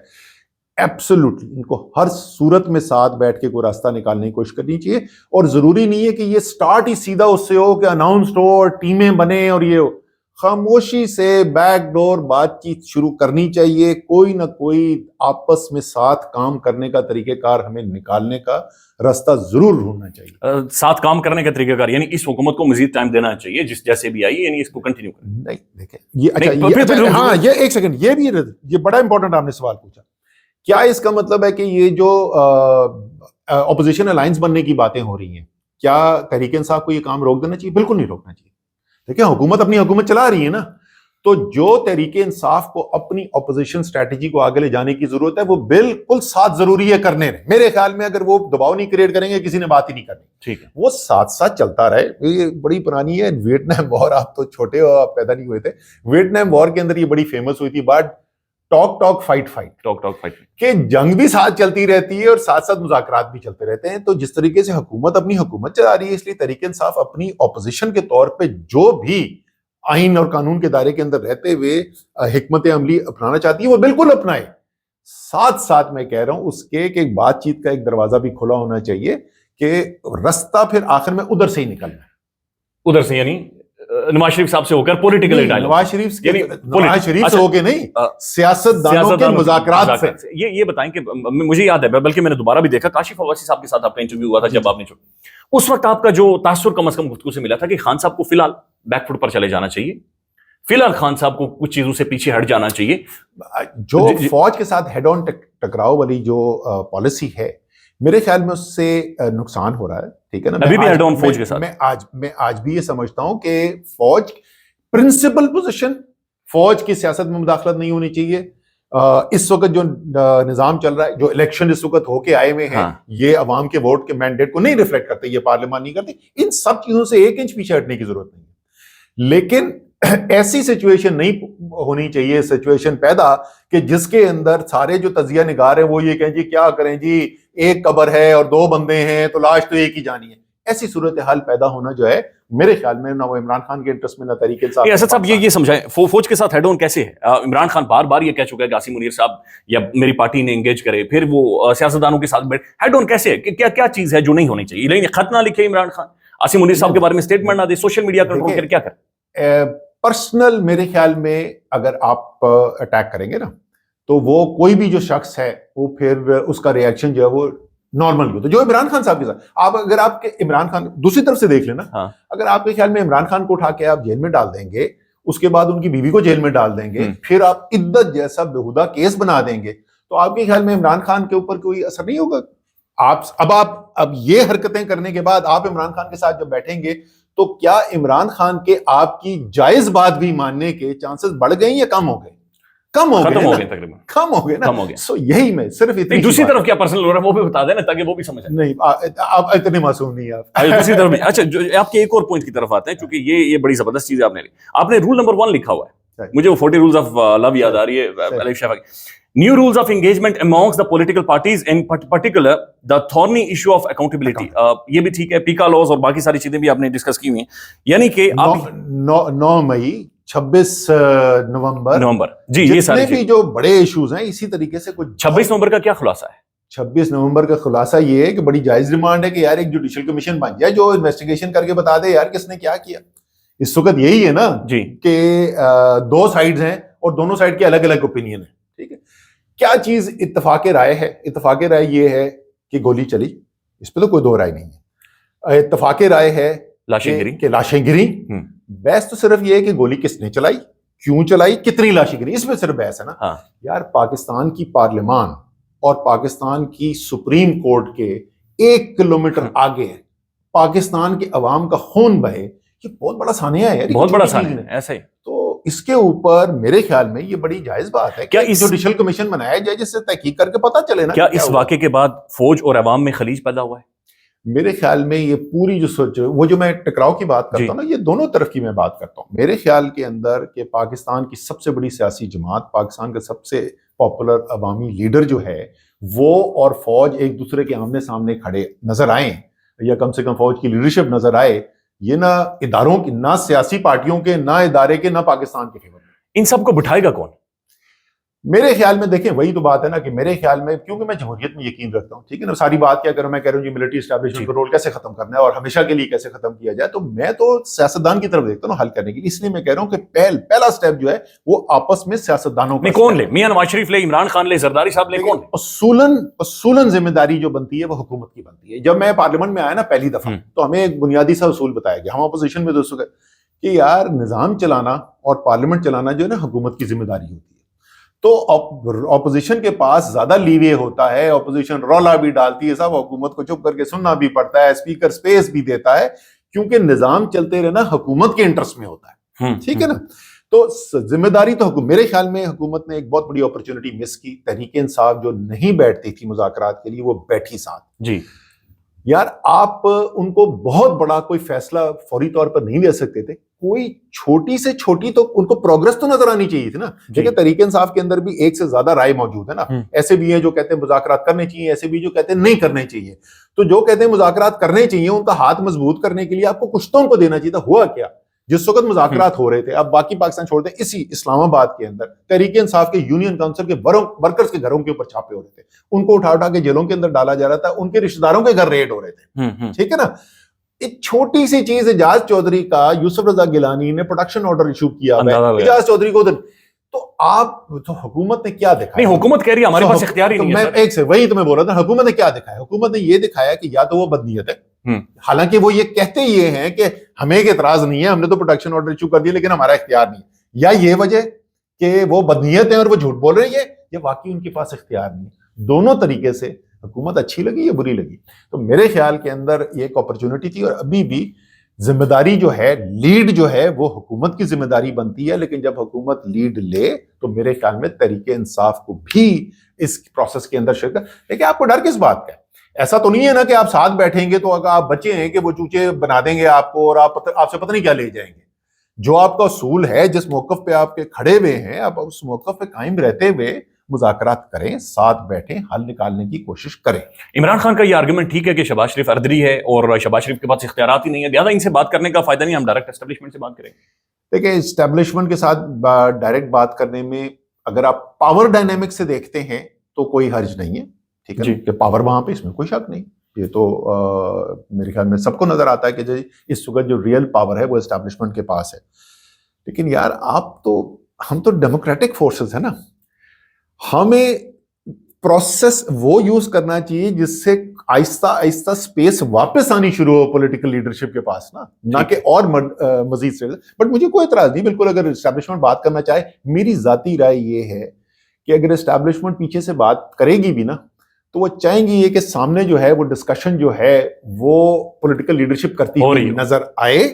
Speaker 1: ایبسولوٹلی ان کو ہر صورت میں ساتھ بیٹھ کے کوئی راستہ نکالنے کی کوشش کرنی چاہیے. اور ضروری نہیں ہے کہ یہ سٹارٹ ہی سیدھا اس سے ہو کہ اناؤنسڈ ہو اور ٹیمیں بنے اور یہ ہو. خاموشی سے بیک ڈور بات چیت شروع کرنی چاہیے. کوئی نہ کوئی آپس میں ساتھ کام کرنے کا طریقہ کار ہمیں نکالنے کا راستہ ضرور ڈھونڈنا چاہیے.
Speaker 2: ساتھ کام کرنے کا طریقہ کار یعنی اس حکومت کو مزید ٹائم دینا چاہیے جس جیسے بھی آئی, یعنی اس کو کنٹینیو کرنا.
Speaker 1: نہیں دیکھیں یہ اچھا ہاں یہ ایک سیکنڈ یہ بڑا امپورٹنٹ آپ نے سوال پوچھا. کیا اس کا مطلب ہے کہ یہ جو اپوزیشن الائنس بننے کی باتیں ہو رہی ہیں, کیا تحریک انصاف کو یہ کام روک دینا چاہیے؟ بالکل نہیں روکنا چاہیے. دیکھیں حکومت اپنی حکومت چلا رہی ہے نا, تو جو تحریک انصاف کو اپنی اپوزیشن اسٹریٹجی کو آگے لے جانے کی ضرورت ہے وہ بالکل ساتھ ضروری ہے کرنے میں. میرے خیال میں اگر وہ دباؤ نہیں کریٹ کریں گے کسی نے بات ہی نہیں کرنی.
Speaker 2: ٹھیک ہے,
Speaker 1: وہ ساتھ ساتھ چلتا رہے. یہ بڑی پرانی ہے ویٹنام وار, آپ تو چھوٹے ہو, آپ پیدا نہیں ہوئے تھے. ویٹنام وار کے اندر یہ بڑی فیمس ہوئی تھی بات, ٹاک فائٹ کہ جنگ بھی ساتھ چلتی رہتی ہے اور ساتھ ساتھ مذاکرات بھی چلتے رہتے ہیں. تو جس طریقے سے حکومت اپنی حکومت چلا رہی ہے, اس لیے تحریک انصاف اپنی اپوزیشن کے طور پہ جو بھی آئین اور قانون کے دائرے کے اندر رہتے ہوئے حکمت عملی اپنانا چاہتی ہے وہ بالکل اپنائے. ساتھ ساتھ میں کہہ رہا ہوں اس کے کہ ایک بات چیت کا ایک دروازہ بھی کھلا ہونا چاہیے کہ رستہ پھر آخر میں ادھر سے ہی نکلنا ہے.
Speaker 2: ادھر سے یعنی نواز شریف صاحب سے ہو کر پولیٹیکل ڈائلاگ,
Speaker 1: نواز شریف سے ہو کے نہیں, سیاست دانوں کے مذاکرات سے.
Speaker 2: یہ بتائیں کہ مجھے یاد ہے, بلکہ میں نے دوبارہ بھی دیکھا کاشف عواسی صاحب کے ساتھ آپ کا انٹرویو ہوا تھا جب آپ نے اس وقت آپ کا جو تاثر کم از کم گفتگو سے ملا تھا کہ خان صاحب کو فی الحال بیک فٹ پر چلے جانا چاہیے, فی الحال خان صاحب کو کچھ چیزوں سے پیچھے ہٹ جانا چاہیے.
Speaker 1: جو فوج کے ساتھ ہیڈ آن ٹکراؤ والی جو پالیسی ہے میرے خیال میں اس سے نقصان ہو رہا ہے. ٹھیک ہے نا,
Speaker 2: ابھی بھی ہیڈ آن فوج کے ساتھ
Speaker 1: میں آج بھی یہ سمجھتا ہوں کہ فوج پرنسپل پوزیشن, فوج کی سیاست میں مداخلت نہیں ہونی چاہیے. اس وقت جو نظام چل رہا ہے, جو الیکشن اس وقت ہو کے آئے ہوئے ہیں, یہ عوام کے ووٹ کے مینڈیٹ کو نہیں ریفلیکٹ کرتے, یہ پارلیمان نہیں کرتی. ان سب چیزوں سے 1 انچ پیچھے ہٹنے کی ضرورت نہیں ہے. لیکن ایسی سچویشن نہیں ہونی چاہیے, سچویشن پیدا کہ جس کے اندر سارے جو تجزیہ نگار ہیں وہ یہ کہیں جی کیا کریں جی, ایک قبر ہے اور 2 بندے ہیں تو لاش تو ایک ہی جانی ہے. ایسی صورتحال پیدا ہونا جو ہے میرے خیال میں نہ وہ عمران خان کے انٹرسٹ میں نہ تحریک انصاف.
Speaker 2: اسد صاحب یہ سمجھائیں فوج کے ساتھ ہیڈ آن کیسے ہے؟ عمران خان بار بار یہ کہہ چکا ہے کہ عاصم منیر صاحب یا میری پارٹی نے انگیج کرے, پھر وہ سیاستدانوں کے ساتھ بیٹھ, ہیڈ آن کیسے ہے؟ کیا چیز ہے جو نہیں ہونی چاہیے؟ لیکن خط نہ لکھے عمران خان, عاصم منیر صاحب کے بارے میں اسٹیٹمنٹ نہ دے, سوشل میڈیا کنٹرول کر, کیا کریں؟
Speaker 1: پرسنل میرے خیال میں اگر آپ اٹیک کریں گے نا تو وہ کوئی بھی جو شخص ہے وہ پھر اس کا ریئیکشن جو ہے وہ نارمل ہوتا ہے. جو عمران خان صاحب کے ساتھ اگر آپ کے عمران خان دوسری طرف سے دیکھ لینا, اگر آپ کے خیال میں عمران خان کو اٹھا کے آپ جیل میں ڈال دیں گے, اس کے بعد ان کی بیوی کو جیل میں ڈال دیں گے, پھر آپ عدت جیسا بےہودہ کیس بنا دیں گے, تو آپ کے خیال میں عمران خان کے اوپر کوئی اثر نہیں ہوگا؟ اب یہ حرکتیں کرنے کے بعد آپ عمران خان کے ساتھ جب بیٹھیں گے تو کیا عمران خان کے آپ کی جائز بات بھی ماننے کے چانسز بڑھ گئے یا کم ہو گئے؟ کم ہو گئے نا. سو یہی میں صرف اتنی.
Speaker 2: دوسری طرف کیا پرسنل ہو رہا ہے وہ بھی بتا دینا تاکہ وہ بھی سمجھ جائے.
Speaker 1: نہیں آپ اتنے معصوم نہیں آپ.
Speaker 2: دوسری طرف اچھا آپ کے ایک اور پوائنٹ کی طرف آتے ہیں, چونکہ یہ بڑی زبردست چیز ہے. آپ نے رول نمبر 1 لکھا ہوا ہے, مجھے وہ 40 رولز آف لو یاد آ رہی ہے. New rules of engagement amongst the political parties, in particular the thorny issue of accountability. یہ بھی ٹھیک ہے, پیکا لاز اور باقی ساری چیزیں بھی آپ نے ڈسکس کی ہوئی ہیں. یعنی کہ
Speaker 1: 9 مئی 26 نومبر
Speaker 2: جی یہ سارے
Speaker 1: بھی جو بڑے ایشوز ہیں اسی طریقے سے کچھ.
Speaker 2: 26 نومبر کا کیا خلاصہ ہے؟
Speaker 1: 26 نومبر کا خلاصہ یہ ہے کہ بڑی جائز ڈیمانڈ ہے کہ یار ایک جوڈیشل کمیشن بن جائے جو انویسٹیگیشن کر کے بتا دے یار کس نے کیا کیا. اس وقت یہی ہے نا
Speaker 2: جی
Speaker 1: کہ 2 سائڈز ہیں اور دونوں سائڈ کے الگ الگ اوپینین ہیں. ٹھیک ہے, کیا چیز اتفاق رائے ہے؟ اتفاق رائے یہ ہے کہ گولی چلی, اس پہ تو کوئی 2 رائے نہیں ہے. اتفاق رائے ہے کہ لاشیں گری. بحث تو صرف یہ ہے کہ گولی کس نے چلائی, کیوں چلائی, کتنی لاشیں گری, اس پہ صرف بحث ہے نا. یار پاکستان کی پارلیمان اور پاکستان کی سپریم کورٹ کے 1 کلومیٹر آگے پاکستان کے عوام کا خون بہے, یہ بہت بڑا سانحہ ہے,
Speaker 2: بہت بڑا سانحہ ہے. ایسا ہی
Speaker 1: تو اس کے اوپر میرے خیال میں یہ بڑی جائز بات ہے
Speaker 2: کیا
Speaker 1: کہ جوڈیشل کمیشن بنایا جائے جس سے تحقیق کر کے پتہ چلے نا
Speaker 2: کیا اس واقعے کے بعد فوج اور عوام میں خلیج پیدا ہوا ہے؟
Speaker 1: میرے خیال میں یہ پوری جو سوچ وہ جو میں ٹکراؤ کی بات کرتا ہوں نا، یہ دونوں طرف کی میں بات کرتا ہوں. میرے خیال کے اندر کہ پاکستان کی سب سے بڑی سیاسی جماعت، پاکستان کا سب سے پاپولر عوامی لیڈر جو ہے وہ اور فوج ایک دوسرے کے آمنے سامنے کھڑے نظر آئیں، یا کم سے کم فوج کی لیڈرشپ نظر آئے. یہ نہ اداروں کی، نہ سیاسی پارٹیوں کے، نہ ادارے کے، نہ پاکستان کے فیور میں.
Speaker 2: ان سب کو بٹھائے گا کون؟
Speaker 1: میرے خیال میں دیکھیں وہی تو بات ہے نا کہ میرے خیال میں، کیونکہ میں جمہوریت میں یقین رکھتا ہوں، ٹھیک ہے نا، ساری بات کیا کروں، میں کہہ رہا ہوں جی ملٹری اسٹیبلشمنٹ کا رول کیسے ختم کرنا ہے اور ہمیشہ کے لیے کیسے ختم کیا جائے، تو میں تو سیاستدان کی طرف دیکھتا ہوں حل کرنے کے لیے. اس لیے میں کہہ رہا ہوں کہ پہلا سٹیپ جو ہے وہ آپس میں سیاستدانوں
Speaker 2: میں کون لے؟ میاں نواز شریف لے، عمران خان لے، زرداری صاحب لے، کون لے؟
Speaker 1: اصولاً ذمہ داری جو بنتی ہے وہ حکومت کی بنتی ہے. جب میں پارلیمنٹ میں آیا نا پہلی دفعہ تو ہمیں ایک بنیادی سا اصول بتایا گیا، ہم اپوزیشن میں دوستوں کہ یار نظام چلانا اور پارلیمنٹ چلانا جو ہے نا حکومت کی ذمہ داری ہوتی ہے. تو اپوزیشن کے پاس زیادہ لیوے ہوتا ہے، اپوزیشن رولا بھی ڈالتی ہے، صاحب حکومت کو چپ کر کے سننا بھی پڑتا ہے، اسپیکر سپیس بھی دیتا ہے، کیونکہ نظام چلتے رہنا حکومت کے انٹرسٹ میں ہوتا ہے. ٹھیک ہے نا. تو ذمہ داری تو میرے خیال میں حکومت نے ایک بہت بڑی اپرچونٹی مس کی. تحریک انصاف جو نہیں بیٹھتی تھی مذاکرات کے لیے وہ بیٹھی ساتھ.
Speaker 2: جی
Speaker 1: یار آپ ان کو بہت بڑا کوئی فیصلہ فوری طور پر نہیں لے سکتے تھے، کوئی چھوٹی سے چھوٹی تو ان کو پروگرس تو نظر آنی چاہیے تھی نا. دیکھیں تحریک انصاف کے اندر بھی ایک سے زیادہ رائے موجود ہے نا. ایسے بھی ہیں جو کہتے ہیں مذاکرات کرنے چاہیے، ایسے بھی جو کہتے ہیں نہیں کرنے چاہیے. تو جو کہتے ہیں مذاکرات کرنے چاہیے ان کا ہاتھ مضبوط کرنے کے لیے آپ کو کچھ تو ان کو دینا چاہیے تھا. ہوا کیا؟ جس وقت مذاکرات ہو رہے تھے، اب باقی پاکستان چھوڑ دیں، اسی اسلام آباد کے اندر تحریک انصاف کے یونین کونسل کے ورکرز کے گھروں کے اوپر چھاپے ہو رہے تھے، ان کو اٹھا کے جیلوں کے اندر ڈالا جا رہا تھا، ان کے رشتہ داروں کے گھر ریڈ ہو رہے تھے. ٹھیک ہے نا. ایک چھوٹی سی چیز، اعجاز چودھری کا یوسف رضا گیلانی نے پروٹیکشن آرڈر ایشو کیا ہے اعجاز چودھری کو، تو آپ تو حکومت نے کیا دکھایا؟
Speaker 2: نہیں، حکومت کہہ رہی ہے ہمارے پاس اختیار ہی نہیں ہے.
Speaker 1: ایک سے وہی تو میں بول رہا تھا، حکومت نے کیا دکھایا؟ حکومت نے یہ دکھایا کہ یا تو وہ بدنیت ہے، حالانکہ وہ یہ کہتے یہ ہیں کہ ہمیں ایک اعتراض نہیں ہے، ہم نے تو پروٹیکشن آرڈر ایشو کر دیا لیکن ہمارا اختیار نہیں ہے، یا یہ وجہ کہ وہ بدنیت ہیں اور وہ جھوٹ بول رہی ہے، یا واقعی ان کے پاس اختیار نہیں ہے. دونوں طریقے سے حکومت اچھی لگی یا بری لگی. تو میرے خیال کے اندر یہ ایک اپرچونٹی تھی، اور ابھی بھی ذمہ داری جو ہے، لیڈ جو ہے وہ حکومت کی ذمہ داری بنتی ہے. لیکن جب حکومت لیڈ لے تو میرے خیال میں تحریک انصاف کو بھی اس پروسیس کے اندر شرکت. لیکن آپ کو ڈر کس بات کا ہے؟ ایسا تو نہیں ہے نا کہ آپ ساتھ بیٹھیں گے تو اگر آپ بچے ہیں کہ وہ چوچے بنا دیں گے آپ کو اور آپ سے پتہ نہیں کیا لے جائیں گے. جو آپ کا اصول ہے، جس موقف پہ آپ کے کھڑے ہوئے ہیں، آپ اس موقف پہ قائم رہتے ہوئے مذاکرات کریں، ساتھ بیٹھیں، حل نکالنے کی کوشش کریں.
Speaker 2: عمران خان کا یہ آرگومنٹ ٹھیک ہے کہ شہباز شریف اردری ہے اور شہباز شریف کے پاس اختیارات ہی نہیں ہے، لہٰذا ان سے بات کرنے کا فائدہ نہیں، ہم ڈائریکٹ اسٹیبلشمنٹ سے بات کریں.
Speaker 1: دیکھیں اسٹیبلشمنٹ کے ساتھ ڈائریکٹ بات کرنے میں اگر آپ پاور ڈائنامک سے دیکھتے ہیں تو کوئی حرج نہیں ہے. ٹھیک ہے کہ پاور وہاں پہ، اس میں کوئی شک نہیں. یہ تو میرے خیال میں سب کو نظر آتا ہے کہ اس وقت جو ریئل پاور ہے وہ اسٹیبلشمنٹ کے پاس ہے. لیکن یار ہم تو ڈیموکریٹک فورسز ہیں نا، ہمیں پروسیس وہ یوز کرنا چاہیے جس سے آہستہ آہستہ اسپیس واپس آنی شروع ہو پولیٹیکل لیڈرشپ کے پاس، نہ کہ اور مزید سے. بٹ مجھے کوئی اعتراض نہیں، بالکل اگر اسٹیبلشمنٹ بات کرنا چاہے. میری ذاتی رائے یہ ہے کہ اگر اسٹیبلشمنٹ پیچھے سے بات کرے گی بھی نا تو وہ چاہیں گی یہ کہ سامنے جو ہے وہ ڈسکشن جو ہے وہ پولیٹیکل لیڈرشپ کرتی ہوئی نظر آئے.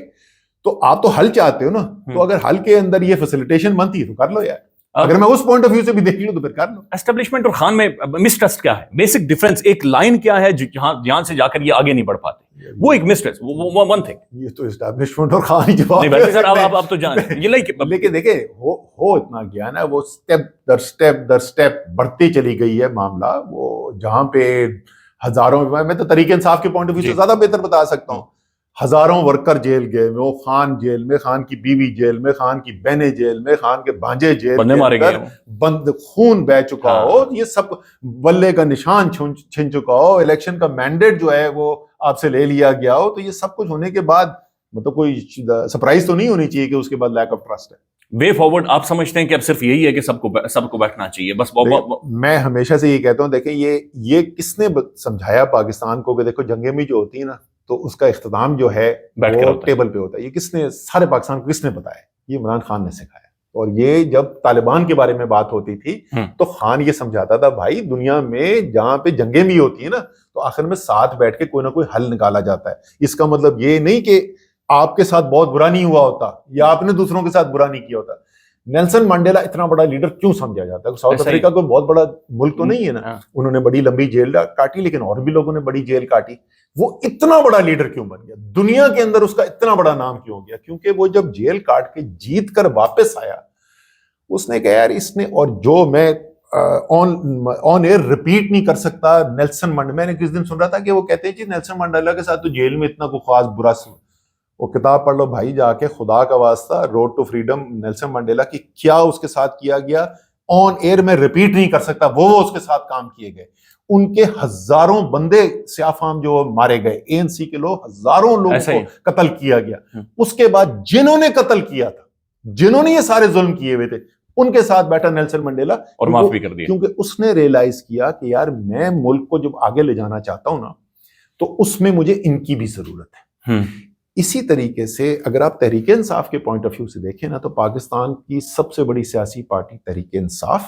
Speaker 1: تو آپ تو حل چاہتے ہو نا، تو اگر حل کے اندر یہ فیسیلیٹیشن بنتی ہے تو کر لو یار. اگر میں اس پوائنٹ آف ویو سے بھی دیکھ لوں تو پھر کر لو.
Speaker 2: اسٹیبلشمنٹ اور خان میں مسٹرسٹ کیا ہے؟ بیسک ڈفرنس، ایک لائن کیا ہے جہاں سے جا کر یہ آگے نہیں بڑھ پاتے، وہ ایک مسٹرسٹ، وہ ون تھنگ.
Speaker 1: یہ تو اسٹیبلشمنٹ اور خان ہی جواب
Speaker 2: نہیں ویسے سر آپ تو جانیں یہ
Speaker 1: لیکن دیکھیں ہو اتنا گیا نا، وہ اسٹیپ در اسٹیپ بڑھتی چلی گئی ہے معاملہ. وہ جہاں پہ ہزاروں، میں تو تحریک انصاف کے پوائنٹ آف ویو سے زیادہ بہتر بتا سکتا ہوں، ہزاروں ورکر جیل گئے، وہ خان جیل میں، خان کی بیوی جیل میں، خان کی بہنیں جیل میں، خان کے بھانجے جیل میں، بند خون بہ چکا ہو، یہ سب بلے کا نشان چھن چکا ہو، الیکشن کا مینڈیٹ جو ہے وہ آپ سے لے لیا گیا ہو. تو یہ سب کچھ ہونے کے بعد مطلب کوئی سرپرائز تو نہیں ہونی چاہیے کہ اس کے بعد لیک آف ٹرسٹ ہے.
Speaker 2: وے فارورڈ آپ سمجھتے ہیں کہ اب صرف یہی ہے کہ سب کو بیٹھنا چاہیے بس؟
Speaker 1: میں ہمیشہ سے یہ کہتا ہوں، دیکھیں یہ کس نے سمجھایا پاکستان کو کہ دیکھو جنگیں بھی جو ہوتی ہیں نا تو اس کا اختتام جو ہے وہ ٹیبل پہ ہوتا ہے. یہ کس نے سارے پاکستان کو کس نے بتایا؟ یہ عمران خان نے سکھایا. اور یہ جب طالبان کے بارے میں بات ہوتی تھی تو خان یہ سمجھاتا تھا بھائی دنیا میں جہاں پہ جنگیں بھی ہوتی ہیں نا تو آخر میں ساتھ بیٹھ کے کوئی نہ کوئی حل نکالا جاتا ہے. اس کا مطلب یہ نہیں کہ آپ کے ساتھ بہت برا نہیں ہوا ہوتا یا آپ نے دوسروں کے ساتھ برا نہیں کیا ہوتا. نیلسن منڈیلا اتنا بڑا لیڈر کیوں سمجھا جاتا ہے؟ ساؤتھ افریقہ کوئی بہت بڑا ملک تو نہیں ہے نا, انہوں نے بڑی لمبی جیل کاٹی, لیکن اور بھی لوگوں نے بڑی جیل کاٹی. وہ اتنا بڑا لیڈر کیوں بن گیا دنیا کے اندر, اس کا اتنا بڑا نام کیوں ہو گیا؟ کیونکہ وہ جب جیل کاٹ کے جیت کر واپس آیا, اس نے کہا یار اس نے, اور جو میں آن ایئر ریپیٹ نہیں کر سکتا, نیلسن منڈیلا, میں نے کس دن سن رہا تھا کہ وہ کہتے ہیں جی نیلسن منڈیلا کے ساتھ تو جیل میں اتنا کوئی خاص برا وہ کتاب پڑھ لو بھائی جا کے, خدا کا واسطہ, road to freedom, Nelson Mandela کی کیا اس کے ساتھ کیا گیا آن ایئر میں ریپیٹ نہیں کر سکتا. وہ اس کے ساتھ کام کیے گئے, ان کے ہزاروں بندے سیاہ فام جو مارے گئے, ANC کے لوگ ہزاروں لوگوں کو قتل کیا گیا. اس کے بعد جنہوں نے قتل کیا تھا, جنہوں نے یہ سارے ظلم کیے ہوئے تھے, ان کے ساتھ بیٹھا نیلسن منڈیلا
Speaker 2: اور معاف بھی کر دیا,
Speaker 1: کیونکہ اس نے ریئلائز کیا کہ یار میں ملک کو جب آگے لے جانا چاہتا ہوں نا, تو اس میں مجھے ان کی بھی ضرورت ہے. اسی طریقے سے اگر آپ تحریک انصاف کے پوائنٹ آف ویو سے دیکھیں نا, تو پاکستان کی سب سے بڑی سیاسی پارٹی تحریک انصاف,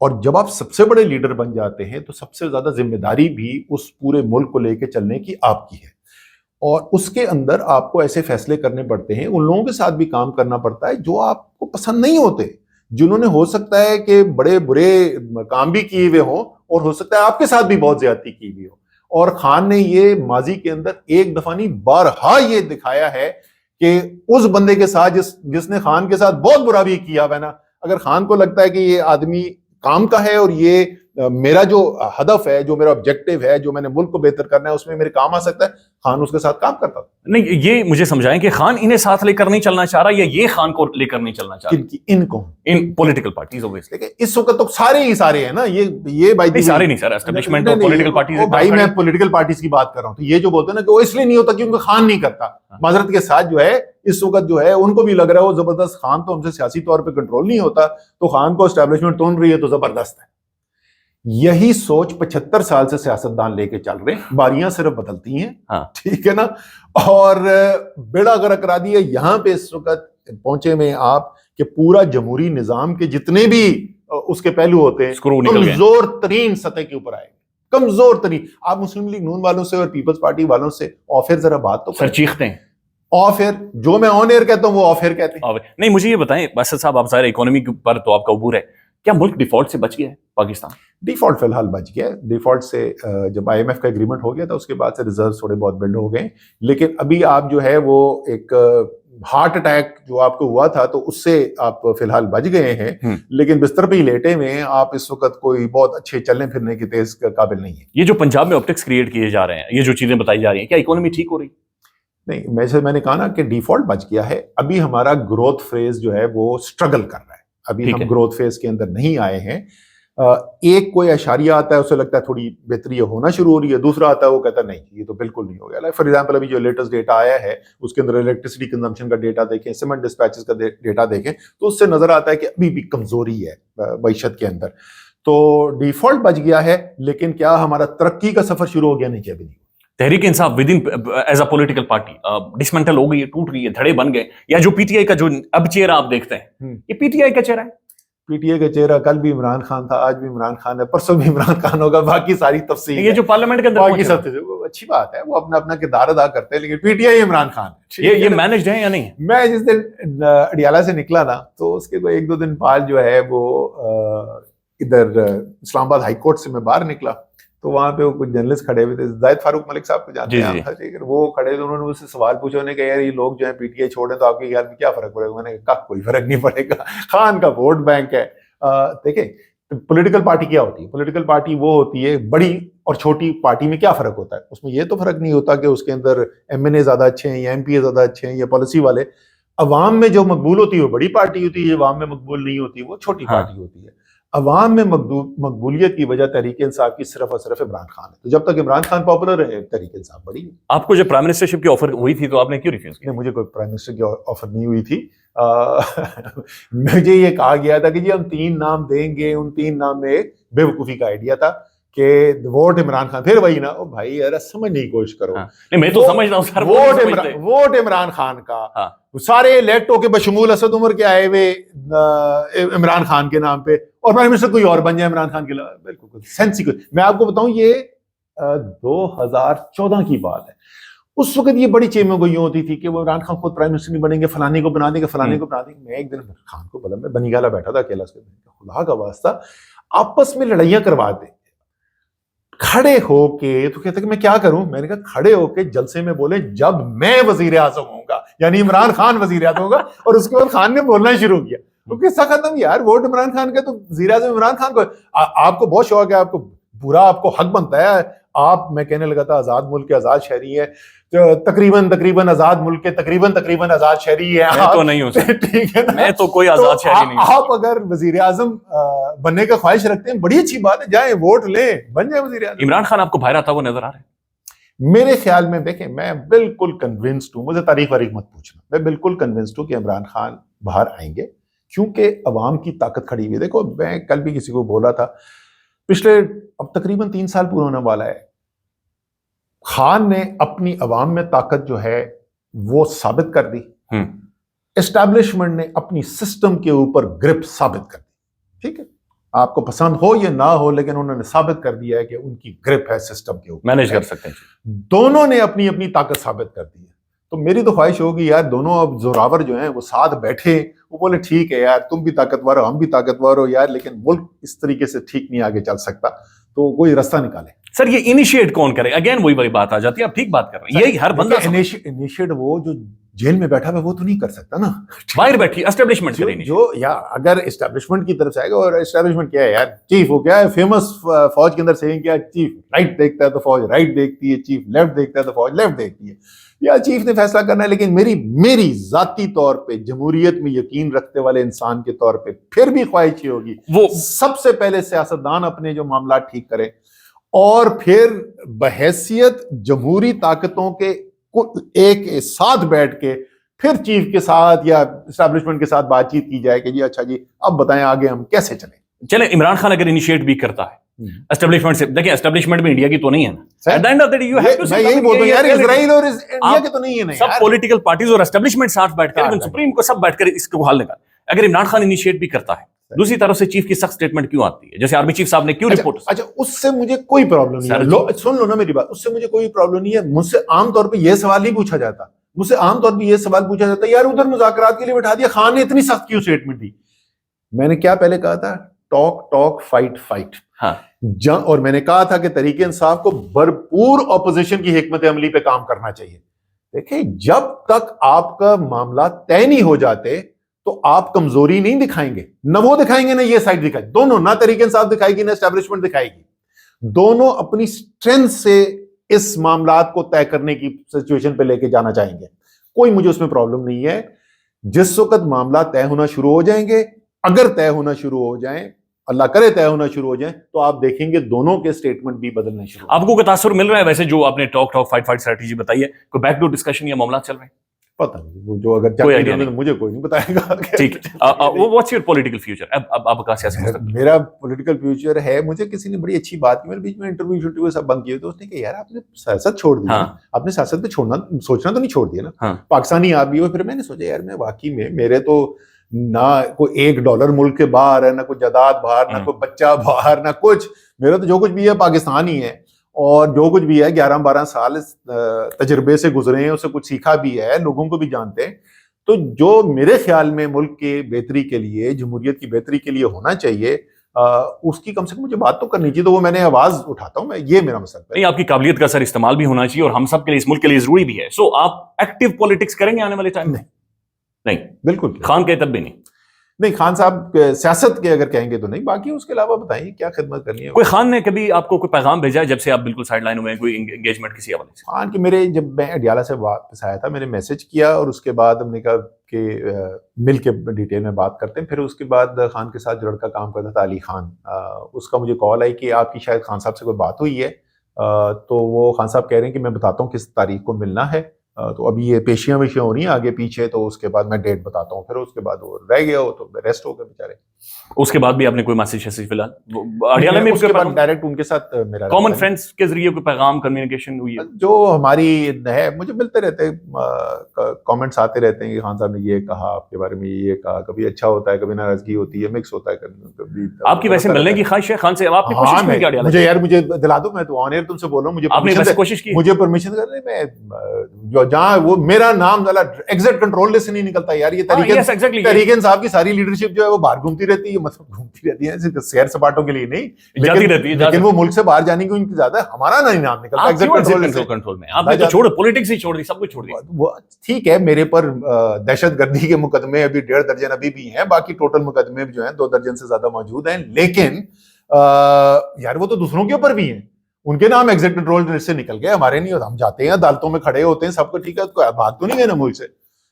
Speaker 1: اور جب آپ سب سے بڑے لیڈر بن جاتے ہیں تو سب سے زیادہ ذمہ داری بھی اس پورے ملک کو لے کے چلنے کی آپ کی ہے, اور اس کے اندر آپ کو ایسے فیصلے کرنے پڑتے ہیں, ان لوگوں کے ساتھ بھی کام کرنا پڑتا ہے جو آپ کو پسند نہیں ہوتے, جنہوں نے ہو سکتا ہے کہ بڑے برے کام بھی کیے ہوئے ہوں, اور ہو سکتا ہے آپ کے ساتھ بھی بہت زیادتی کی ہوئی ہو. اور خان نے یہ ماضی کے اندر ایک دفعہ نہیں بارہا یہ دکھایا ہے کہ اس بندے کے ساتھ جس نے خان کے ساتھ بہت برا بھی کیا ہے نا, اگر خان کو لگتا ہے کہ یہ آدمی کام کا ہے اور یہ میرا جو ہدف ہے, جو میرا آبجیکٹو ہے, جو میں نے ملک کو بہتر کرنا ہے, اس میں میرے کام آ سکتا ہے, خان اس کے ساتھ کام کرتا.
Speaker 2: نہیں, یہ مجھے سمجھائیں کہ خان انہیں ساتھ لے کر نہیں چلنا چاہ رہا, یا یہ خان کو لے کر نہیں چلنا چاہ رہا؟
Speaker 1: ان کو,
Speaker 2: ان پولیٹیکل پارٹیز اوبویسلی.
Speaker 1: لیکن اس وقت تو سارے ہی سارے ہیں نا, یہ بھائی
Speaker 2: سارے نہیں سر, اسٹیبلشمنٹ اور پولیٹیکل پارٹیز.
Speaker 1: بھائی میں پولیٹیکل پارٹیز کی بات کر رہا ہوں, تو یہ جو بولتے ہیں نا کہ وہ اس لیے نہیں ہوتا کیونکہ خان نہیں کرتا, معذرت کے ساتھ جو ہے اس وقت جو ہے ان کو بھی لگ رہا ہے وہ زبردست, خان تو ہم سے سیاسی طور پہ کنٹرول نہیں ہوتا, تو خان کو اسٹیبلشمنٹ تون رہی ہے تو زبردست ہے. یہی سوچ 75 سال سے سیاستدان لے کے چل رہے ہیں, باریاں صرف بدلتی ہیں, ٹھیک ہے نا, اور بیڑا غرق کرا دیا. یہاں پہ اس وقت پہنچے میں آپ کہ پورا جمہوری نظام کے جتنے بھی اس کے پہلو ہوتے ہیں کمزور ترین سطح کے اوپر آئے گے, کمزور ترین. آپ مسلم لیگ نون والوں سے اور پیپلز پارٹی والوں سے آف ایئر ذرا بات تو
Speaker 2: سر چیختے ہیں,
Speaker 1: آف ایئر جو میں آن ایئر کہتا ہوں وہ آف ایئر کہتے ہیں.
Speaker 2: نہیں, مجھے یہ بتائیں باسط صاحب, آپ ظاہر اکانومی پر تو آپ کا عبور ہے, کیا ملک ڈیفالٹ سے بچ گیا ہے پاکستان؟
Speaker 1: ڈیفالٹ فی الحال بچ گیا. ڈیفالٹ سے جب IMF کا ایگریمنٹ ہو گیا تھا اس کے بعد سے ریزرو تھوڑے بہت بلڈ ہو گئے, لیکن ابھی آپ جو ہے وہ ایک ہارٹ اٹیک جو آپ کو ہوا تھا تو اس سے آپ فی الحال بچ گئے ہیں, لیکن بستر پہ ہی لیٹے میں آپ اس وقت کوئی بہت اچھے چلنے پھرنے کی تیز قابل نہیں ہے.
Speaker 2: یہ جو پنجاب میں آپٹکس کریٹ کیے جا رہے ہیں, یہ جو چیزیں بتائی جا رہی ہیں, کیا اکانومی ٹھیک ہو رہی؟
Speaker 1: نہیں, میں نے کہا نا کہ ڈیفالٹ بچ گیا ہے. ابھی ہمارا گروتھ فیز جو ہے وہ اسٹرگل کر رہا ہے, ابھی ہم گروتھ فیز کے اندر نہیں آئے ہیں. ایک کوئی اشاریہ آتا ہے اسے لگتا ہے تھوڑی بہتری ہونا شروع ہو رہی ہے, دوسرا آتا ہے وہ کہتا ہے نہیں یہ تو بالکل نہیں ہو گیا. فار ایگزامپل ابھی جو لیٹسٹ ڈیٹا آیا ہے اس کے اندر الیکٹریسٹی کنزمپشن کا ڈیٹا دیکھیں, سیمنٹ ڈسپیچز کا ڈیٹا دیکھیں, تو اس سے نظر آتا ہے کہ ابھی بھی کمزوری ہے معیشت کے اندر. تو ڈیفالٹ بچ گیا ہے, لیکن کیا ہمارا ترقی کا سفر شروع ہو گیا؟ نہیں, کیا بھی نہیں.
Speaker 2: Tehreek Insaf within as a political party dismantle ہو گئی ہے, ٹوٹ گئی ہے, دھڑے بن گئے, یا جو PTI کا جو اب چہرہ آپ دیکھتے ہیں یہ PTI کا چہرہ ہے؟
Speaker 1: PTI کا چہرہ کل بھی عمران خان تھا, آج بھی عمران خان ہے, پرسوں بھی عمران خان ہوگا, باقی ساری تفصیل
Speaker 2: یہ جو پارلیمنٹ کے اندر
Speaker 1: باقی سب اچھی بات ہے, وہ اپنا اپنا کردار ادا کرتے ہیں, لیکن PTI عمران خان ہے.
Speaker 2: یہ مینجڈ ہے یا نہیں؟
Speaker 1: میں جس دن اڈیالہ سے نکلا نا تو اس کے کوئی 1-2 دن بعد جو ہے وہ ادھر اسلام آباد ہائی کورٹ سے میں باہر نکلا, تو وہاں پہ وہ کچھ جرنلسٹ کھڑے ہوئے تھے, زاہد فاروق ملک صاحب کو جانتے ہیں آپ, وہ کھڑے تھے, انہوں نے مجھ سے سوال پوچھا, انہوں نے کہا یار یہ لوگ جو ہیں PTI چھوڑیں تو آپ کے خیال میں کیا فرق پڑے گا؟ میں نے کہا کوئی فرق نہیں پڑے گا, خان کا ووٹ بینک ہے. دیکھیں پولیٹیکل پارٹی کیا ہوتی ہے, پولیٹیکل پارٹی وہ ہوتی ہے, بڑی اور چھوٹی پارٹی میں کیا فرق ہوتا ہے؟ اس میں یہ تو فرق نہیں ہوتا کہ اس کے اندر MNA زیادہ اچھے ہیں یا MP زیادہ اچھے ہیں یا پالیسی والے. عوام میں جو مقبول ہوتی ہے وہ بڑی پارٹی ہوتی ہے, عوام میں مقبول نہیں ہوتی وہ چھوٹی پارٹی ہوتی ہے. عوام میں مقبولیت کی وجہ تحریک انصاف کی صرف اور صرف عمران خان ہے, تو جب تک عمران خان پاپولر ہے تحریک انصاف بڑی ہے.
Speaker 2: آپ کو جب پرائم منسٹرشپ کی آفر ہوئی تھی تو آپ نے کیوں ریفیوز کیا؟
Speaker 1: مجھے کوئی پرائم منسٹر کی آفر نہیں ہوئی تھی. مجھے یہ کہا گیا تھا کہ جی ہم 3 نام دیں گے, ان 3 نام میں ایک بے وقوفی کا آئیڈیا تھا کہ ووٹ عمران خان, پھر وہی نا, او بھائی یار سمجھنے کی کوشش کرو.
Speaker 2: نہیں میں تو سمجھ رہا ہوں سر,
Speaker 1: ووٹ عمران خان کا, سارے الیکٹ ہو کے بشمول اسد عمر کے آئے ہوئے عمران خان کے نام پہ, اور پرائم منسٹر کوئی اور بن جائے عمران خان کے علاوہ, بالکل سینس ہی. میں آپ کو بتاؤں یہ 2014 کی بات ہے, اس وقت یہ بڑی چیمیں گوئیاں ہوتی تھی کہ وہ عمران خان خود پرائم منسٹر نہیں بنیں گے، فلانے کو بنا دیں گے، فلانے کو بنا دیں گے. میں ایک دن خان کو بولا، میں بنی گالا بیٹھا تھا اکیلا، اس کے خدا کا واسطہ آپس میں لڑائیاں کروا دیں، کھڑے ہو کے. تو کہتے کہ میں کیا کروں؟ میں نے کہا کھڑے ہو کے جلسے میں بولے جب میں وزیر اعظم ہوں گا، یعنی عمران خان وزیر اعظم ہوگا. اور اس کے بعد خان نے بولنا شروع کیا. تو قصہ ختم یار، ووٹ عمران خان کا تو وزیر اعظم عمران خان کو. آپ کو بہت شوق ہے، آپ کو پورا آپ کو حق بنتا ہے. آپ، میں کہنے لگا تھا آزاد ملک کے آزاد شہری ہے، تقریباً آزاد ملک کے تقریباً آزاد شہری ہے.
Speaker 2: میں تو نہیں ہوں سر،
Speaker 1: ٹھیک ہے نا،
Speaker 2: میں تو کوئی آزاد شہری نہیں ہوں.
Speaker 1: آپ اگر وزیر اعظم بننے کا خواہش رکھتے ہیں بڑی اچھی بات ہے، جائیں ووٹ لیں، بن جائیں وزیر اعظم.
Speaker 2: عمران خان آپ کو باہر آتا ہوا نظر آ رہا ہے؟
Speaker 1: میرے خیال میں دیکھیں، میں بالکل کنونسڈ ہوں، مجھے تاریخ واریخ مت پوچھنا، میں بالکل کنونسڈ ہوں کہ عمران خان باہر آئیں گے، کیونکہ عوام کی طاقت کھڑی ہوئی ہے. دیکھو میں کل بھی کسی کو بولا تھا، پچھلے اب تقریباً 3 سال پورا ہونے والا ہے، خان نے اپنی عوام میں طاقت جو ہے وہ ثابت کر دی. اسٹیبلشمنٹ نے اپنی سسٹم کے اوپر گرپ ثابت کر دی. ٹھیک ہے، آپ کو پسند ہو یا نہ ہو، لیکن انہوں نے ثابت کر دیا ہے کہ ان کی گرپ ہے سسٹم کے اوپر،
Speaker 2: مینج کر سکتے ہیں.
Speaker 1: دونوں نے اپنی اپنی طاقت ثابت کر دی ہے. تو میری تو خواہش ہوگی یار دونوں اب زوراور جو ہیں وہ ساتھ بیٹھے، وہ بولے ٹھیک ہے یار تم بھی طاقتور ہو، ہم بھی طاقتور ہو یار، لیکن ملک اس طریقے سے ٹھیک نہیں آگے چل سکتا، تو کوئی رستہ نکالے.
Speaker 2: سر یہ انیشیٹ کون کرے؟ اگین وہی بات آ جاتی ہے، آپ ٹھیک بات کر رہے ہیں، یہی ہر بندہ
Speaker 1: انیشیٹ وہ جو جیل میں بیٹھا ہوا وہ تو نہیں کر سکتا نا،
Speaker 2: باہر بیٹھی اسٹیبلشمنٹ کرے.
Speaker 1: جو یا اگر اسٹیبلشمنٹ کی طرف سے آئے گا، اور اسٹیبلشمنٹ کیا ہے یار، چیف وہ کیا ہے فیمس فوج کے اندر سیئنگ کیا، چیف رائٹ دیکھتا ہے تو فوج رائٹ دیکھتی ہے، چیف لیفٹ دیکھتا ہے تو فوج لیفٹ دیکھتی ہے. یا چیف نے فیصلہ کرنا ہے. لیکن میری ذاتی طور پہ جمہوریت میں یقین رکھتے والے انسان کے طور پہ پھر بھی خواہش یہ ہوگی وہ سب سے پہلے سیاستدان اپنے جو معاملات ٹھیک کرے، اور پھر بحیثیت جمہوری طاقتوں کے ایک ساتھ بیٹھ کے پھر چیف کے ساتھ یا اسٹیبلشمنٹ کے ساتھ بات چیت کی جائے کہ جی اچھا جی اب بتائیں آگے ہم کیسے چلیں.
Speaker 2: عمران خان اگر انیشیٹ بھی کرتا ہے اسٹیبلشمنٹ سے، دیکھیں اسٹیبلشمنٹ میں انڈیا کی تو نہیں ہے نا،
Speaker 1: میں یہی بولتا ہوں یار، اسرائیل اور انڈیا کے تو نہیں ہے نا،
Speaker 2: سب پولیٹیکل پارٹیز اور اسٹیبلشمنٹ ساتھ بیٹھ کر سپریم کو سب بیٹھ کر اس کو حل نکال. اگر عمران خان انیشیٹ بھی کرتا ہے، دوسری طرف سے چیف کی سخت سٹیٹمنٹ کیوں آتی ہے؟ جیسے آرمی چیف صاحب نے کیوں رپورٹ.
Speaker 1: اچھا اس سے مجھے کوئی پرابلم نہیں ہے، سن لو نا میری بات، اس سے مجھے کوئی پرابلم نہیں ہے. مجھ سے عام طور پہ یہ سوال نہیں پوچھا جاتا، مجھ سے عام طور پہ یہ سوال پوچھا جاتا ہے یار ادھر مذاکرات کے لیے بٹھا دیا، خان نے اتنی سخت کیوں سٹیٹمنٹ دی؟ میں نے کیا پہلے کہا تھا؟ Talk fight.
Speaker 2: ہاں،
Speaker 1: اور میں نے کہا تھا کہ تحریک انصاف کو بھرپور اپوزیشن کی حکمت عملی پہ کام کرنا چاہیے. دیکھیں جب تک آپ کا معاملہ طے نہیں ہو جاتے تو آپ کمزوری نہیں دکھائیں گے، نہ وہ دکھائیں گے نہ یہ سائڈ دکھائے گی، دونوں، نہ تحریک انصاف دکھائے گی نہ اسٹیبلشمنٹ دکھائے گی. دونوں اپنی اسٹرینتھ سے اس معاملات کو طے کرنے کی سچویشن پہ لے کے جانا چاہیں گے. کوئی مجھے اس میں پرابلم نہیں ہے. جس وقت معاملات طے ہونا شروع ہو جائیں گے، اگر طے ہونا شروع ہو جائیں، اللہ کرے طے ہونا شروع ہو جائیں، تو آپ دیکھیں گے دونوں کے سٹیٹمنٹ بھی بدلنے شروع.
Speaker 2: آپ کو کوئی تاثر مل رہا ہے ویسے جو آپ نے ٹاک فائٹ اسٹریٹجی بتائی ہے؟ کوئی بیک ڈور ڈسکشن یا معاملات چل رہے ہیں؟
Speaker 1: پتہ نہیں، جو اگر مجھے کوئی نہیں بتائے گا.
Speaker 2: ٹھیک ہے، واٹس یور پولیٹیکل فیوچر؟ اب آپ کا سیاسی مستقبل؟
Speaker 1: میرا پولیٹیکل فیوچر ہے، مجھے کسی نے بڑی اچھی بات کی، میرے بیچ میں انٹرویو سب بند کیے تو اس نے کہ یار آپ نے سیاست چھوڑ دی، آپ نے سیاست پہ سوچنا تو نہیں چھوڑ دیا نا، پاکستانی آپ بھی ہو. پھر میں نے سوچا یار میں واقعی میں میرے تو نہ کوئی $1 ملک کے باہر ہے، نہ کوئی جائیداد باہر، نہ کوئی بچہ باہر، نہ کچھ، میرا تو جو کچھ بھی ہے پاکستان ہی ہے. اور جو کچھ بھی ہے 11-12 سال تجربے سے گزرے ہیں، اسے کچھ سیکھا بھی ہے، لوگوں کو بھی جانتے ہیں. تو جو میرے خیال میں ملک کے بہتری کے لیے، جمہوریت کی بہتری کے لیے ہونا چاہیے، اس کی کم سے کم مجھے بات تو کرنی چاہیے. تو وہ میں نے آواز اٹھاتا ہوں، میں یہ میرا مسئلہ ہے.
Speaker 2: نہیں، آپ کی قابلیت کا سر استعمال بھی ہونا چاہیے، اور ہم سب کے لیے، اس ملک کے لیے ضروری بھی ہے. سو آپ ایکٹیو پولیٹکس کریں گے آنے والے ٹائم میں؟ نہیں
Speaker 1: بالکل.
Speaker 2: خان کے تب بھی نہیں،
Speaker 1: خان صاحب سیاست کے اگر کہیں گے تو نہیں. باقی اس کے علاوہ بتائیے کیا خدمت کرنی ہے.
Speaker 2: کوئی خان نے کبھی آپ کو کوئی پیغام بھیجا ہے جب سے آپ بالکل سائڈ لائن ہوئے ہیں، کوئی انگیجمنٹ کسی حوالے سے؟
Speaker 1: خان کے میرے، جب میں اڈیالہ سے واپس آیا تھا، میں نے میسج کیا، اور اس کے بعد ہم نے کہا کہ مل کے ڈیٹیل میں بات کرتے ہیں. پھر اس کے بعد خان کے ساتھ جو لڑکا کام کرتا تھا علی خان، اس کا مجھے کال آئی کہ آپ کی شاید خان صاحب سے کوئی بات ہوئی ہے. تو وہ خان صاحب کہہ رہے ہیں کہ میں بتاتا ہوں کس تاریخ کو ملنا ہے. تو ابھی یہ پیشیاں ویشیاں ہو رہی ہیں آگے پیچھے, تو اس کے بعد میں ڈیٹ بتاتا ہوں, پھر اس کے بعد وہ رہ گیا ہو تو ریسٹ ہو گئے بیچارے.
Speaker 2: اس کے بعد بھی آپ نے کوئی میسج فی الحال اڈیالہ میں
Speaker 1: اس کے بعد ڈائریکٹ ان کے ساتھ میرا
Speaker 2: کامن فرینڈز کے ذریعے کوئی پیغام کمیونیکیشن ہوئی ہے؟
Speaker 1: جو ہماری ہے, مجھے ملتے رہتے ہیں کامنٹس آتے رہتے ہیں کہ خان صاحب نے یہ کہا آپ کے بارے میں, یہ کہا, کبھی اچھا ہوتا ہے کبھی ناراضگی ہوتی ہے, مکس ہوتا ہے کبھی.
Speaker 2: آپ کی ویسے ملنے کی خواہش ہے خان سے, آپ نے کوشش کی اڈیالہ؟
Speaker 1: مجھے یار مجھے دلا دو, میں تو آن ایئر تم سے بول رہا ہوں, مجھے
Speaker 2: آپ نے ویسے کوشش کی؟
Speaker 1: مجھے پرمیشن کر لیں, میں جہاں وہ میرا نام ایگزیکٹ کنٹرول لسٹ سے نہیں نکلتا یار. یہ تحریک انصاف کی ساری لیڈرشپ جو ہے وہ باہر گھومتی رہتی ہے, مطلب گھومتی رہتی ہے سیر سپاٹوں کے لیے نہیں, لیکن وہ ملک سے باہر جانے کی ان کی زیادہ, ہمارا نہیں نام نکلتا ایگزیکٹ کنٹرول میں.
Speaker 2: آپ نے تو چھوڑ پولیٹکس ہی چھوڑ دی, سب کچھ چھوڑ دیا.
Speaker 1: وہ ٹھیک ہے, میرے پر دہشت گردی کے مقدمے ابھی 1.5 درجن ابھی بھی ہیں, باقی ٹوٹل مقدمے جو ہیں 2 درجن سے زیادہ موجود ہیں, لیکن یار وہ تو دوسروں کے اوپر بھی ہیں, ان کے نام ایگزیکٹ کنٹرول لسٹ سے نکل گئے, ہمارے نہیں. ہم جاتے ہیں عدالتوں میں کھڑے ہوتے ہیں, سب کو ٹھیک ہے, بات تو نہیں گئے نا ملک سے.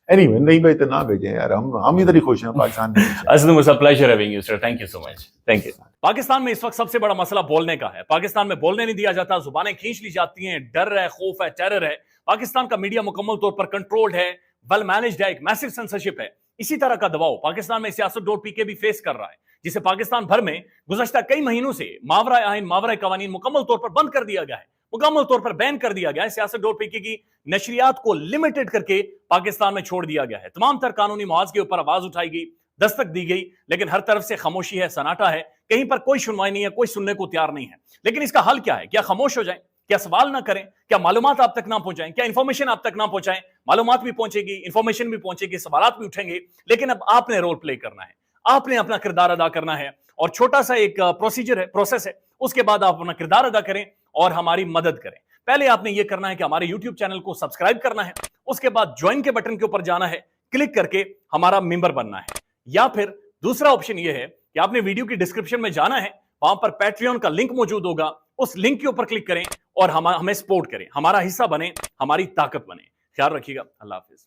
Speaker 1: Anyway, نہیں بھیجتے نہ بھیجیں یار, ہم ادھر ہی خوش ہیں پاکستان میں.
Speaker 2: اسد مسا pleasure having you sir, thank you so much, thank you. Pakistan میں اس وقت سب سے بڑا مسئلہ بولنے کا ہے. پاکستان میں بولنے نہیں دیا جاتا, زبانیں کھینچ لی جاتی ہیں, ڈر ہے, خوف ہے, ٹیرر ہے. پاکستان کا میڈیا مکمل طور پر کنٹرولڈ ہے, ویل مینجڈ ہے, ایک میسو سینسرشپ ہے. اسی طرح کا دباؤ پاکستان میں سیاست.پی کے بھی فیس کر رہا ہے, جسے پاکستان بھر میں گزشتہ کئی مہینوں سے ماورائے آئین ماورائے قوانین مکمل طور پر بند کر دیا گیا ہے, مکمل طور پر بین کر دیا گیا ہے. سیاست.پی کی نشریات کو لمیٹڈ کر کے پاکستان میں چھوڑ دیا گیا ہے. تمام تر قانونی محاذ کے اوپر آواز اٹھائی گئی, دستک دی گئی, لیکن ہر طرف سے خاموشی ہے, سناٹا ہے, کہیں پر کوئی سنوائی نہیں ہے, کوئی سننے کو تیار نہیں ہے. لیکن اس کا حل کیا ہے؟ کیا خاموش ہو جائیں؟ کیا سوال نہ کریں؟ کیا معلومات آپ تک نہ پہنچائیں؟ کیا انفارمیشن آپ تک نہ پہنچائیں؟ معلومات بھی پہنچے گی, انفارمیشن بھی پہنچے گی, سوالات بھی اٹھیں گے, لیکن اب آپ نے رول پلے کرنا ہے, آپ نے اپنا کردار ادا کرنا ہے. اور چھوٹا سا ایک پروسیجر ہے, پروسیس ہے, اس کے بعد آپ اپنا کردار ادا کریں اور ہماری مدد کریں. پہلے آپ نے یہ کرنا ہے کہ ہمارے یوٹیوب چینل کو سبسکرائب کرنا ہے, اس کے بعد جوائن کے بٹن کے اوپر جانا ہے, کلک کر کے ہمارا ممبر بننا ہے. یا پھر دوسرا آپشن یہ ہے کہ آپ نے ویڈیو کی ڈسکرپشن میں جانا ہے, وہاں پر پیٹریون کا لنک موجود ہوگا, اس لنک کے اوپر کلک کریں اور ہمیں سپورٹ کریں, ہمارا حصہ بنیں, ہماری طاقت بنیں. خیال رکھیے گا, اللہ حافظ.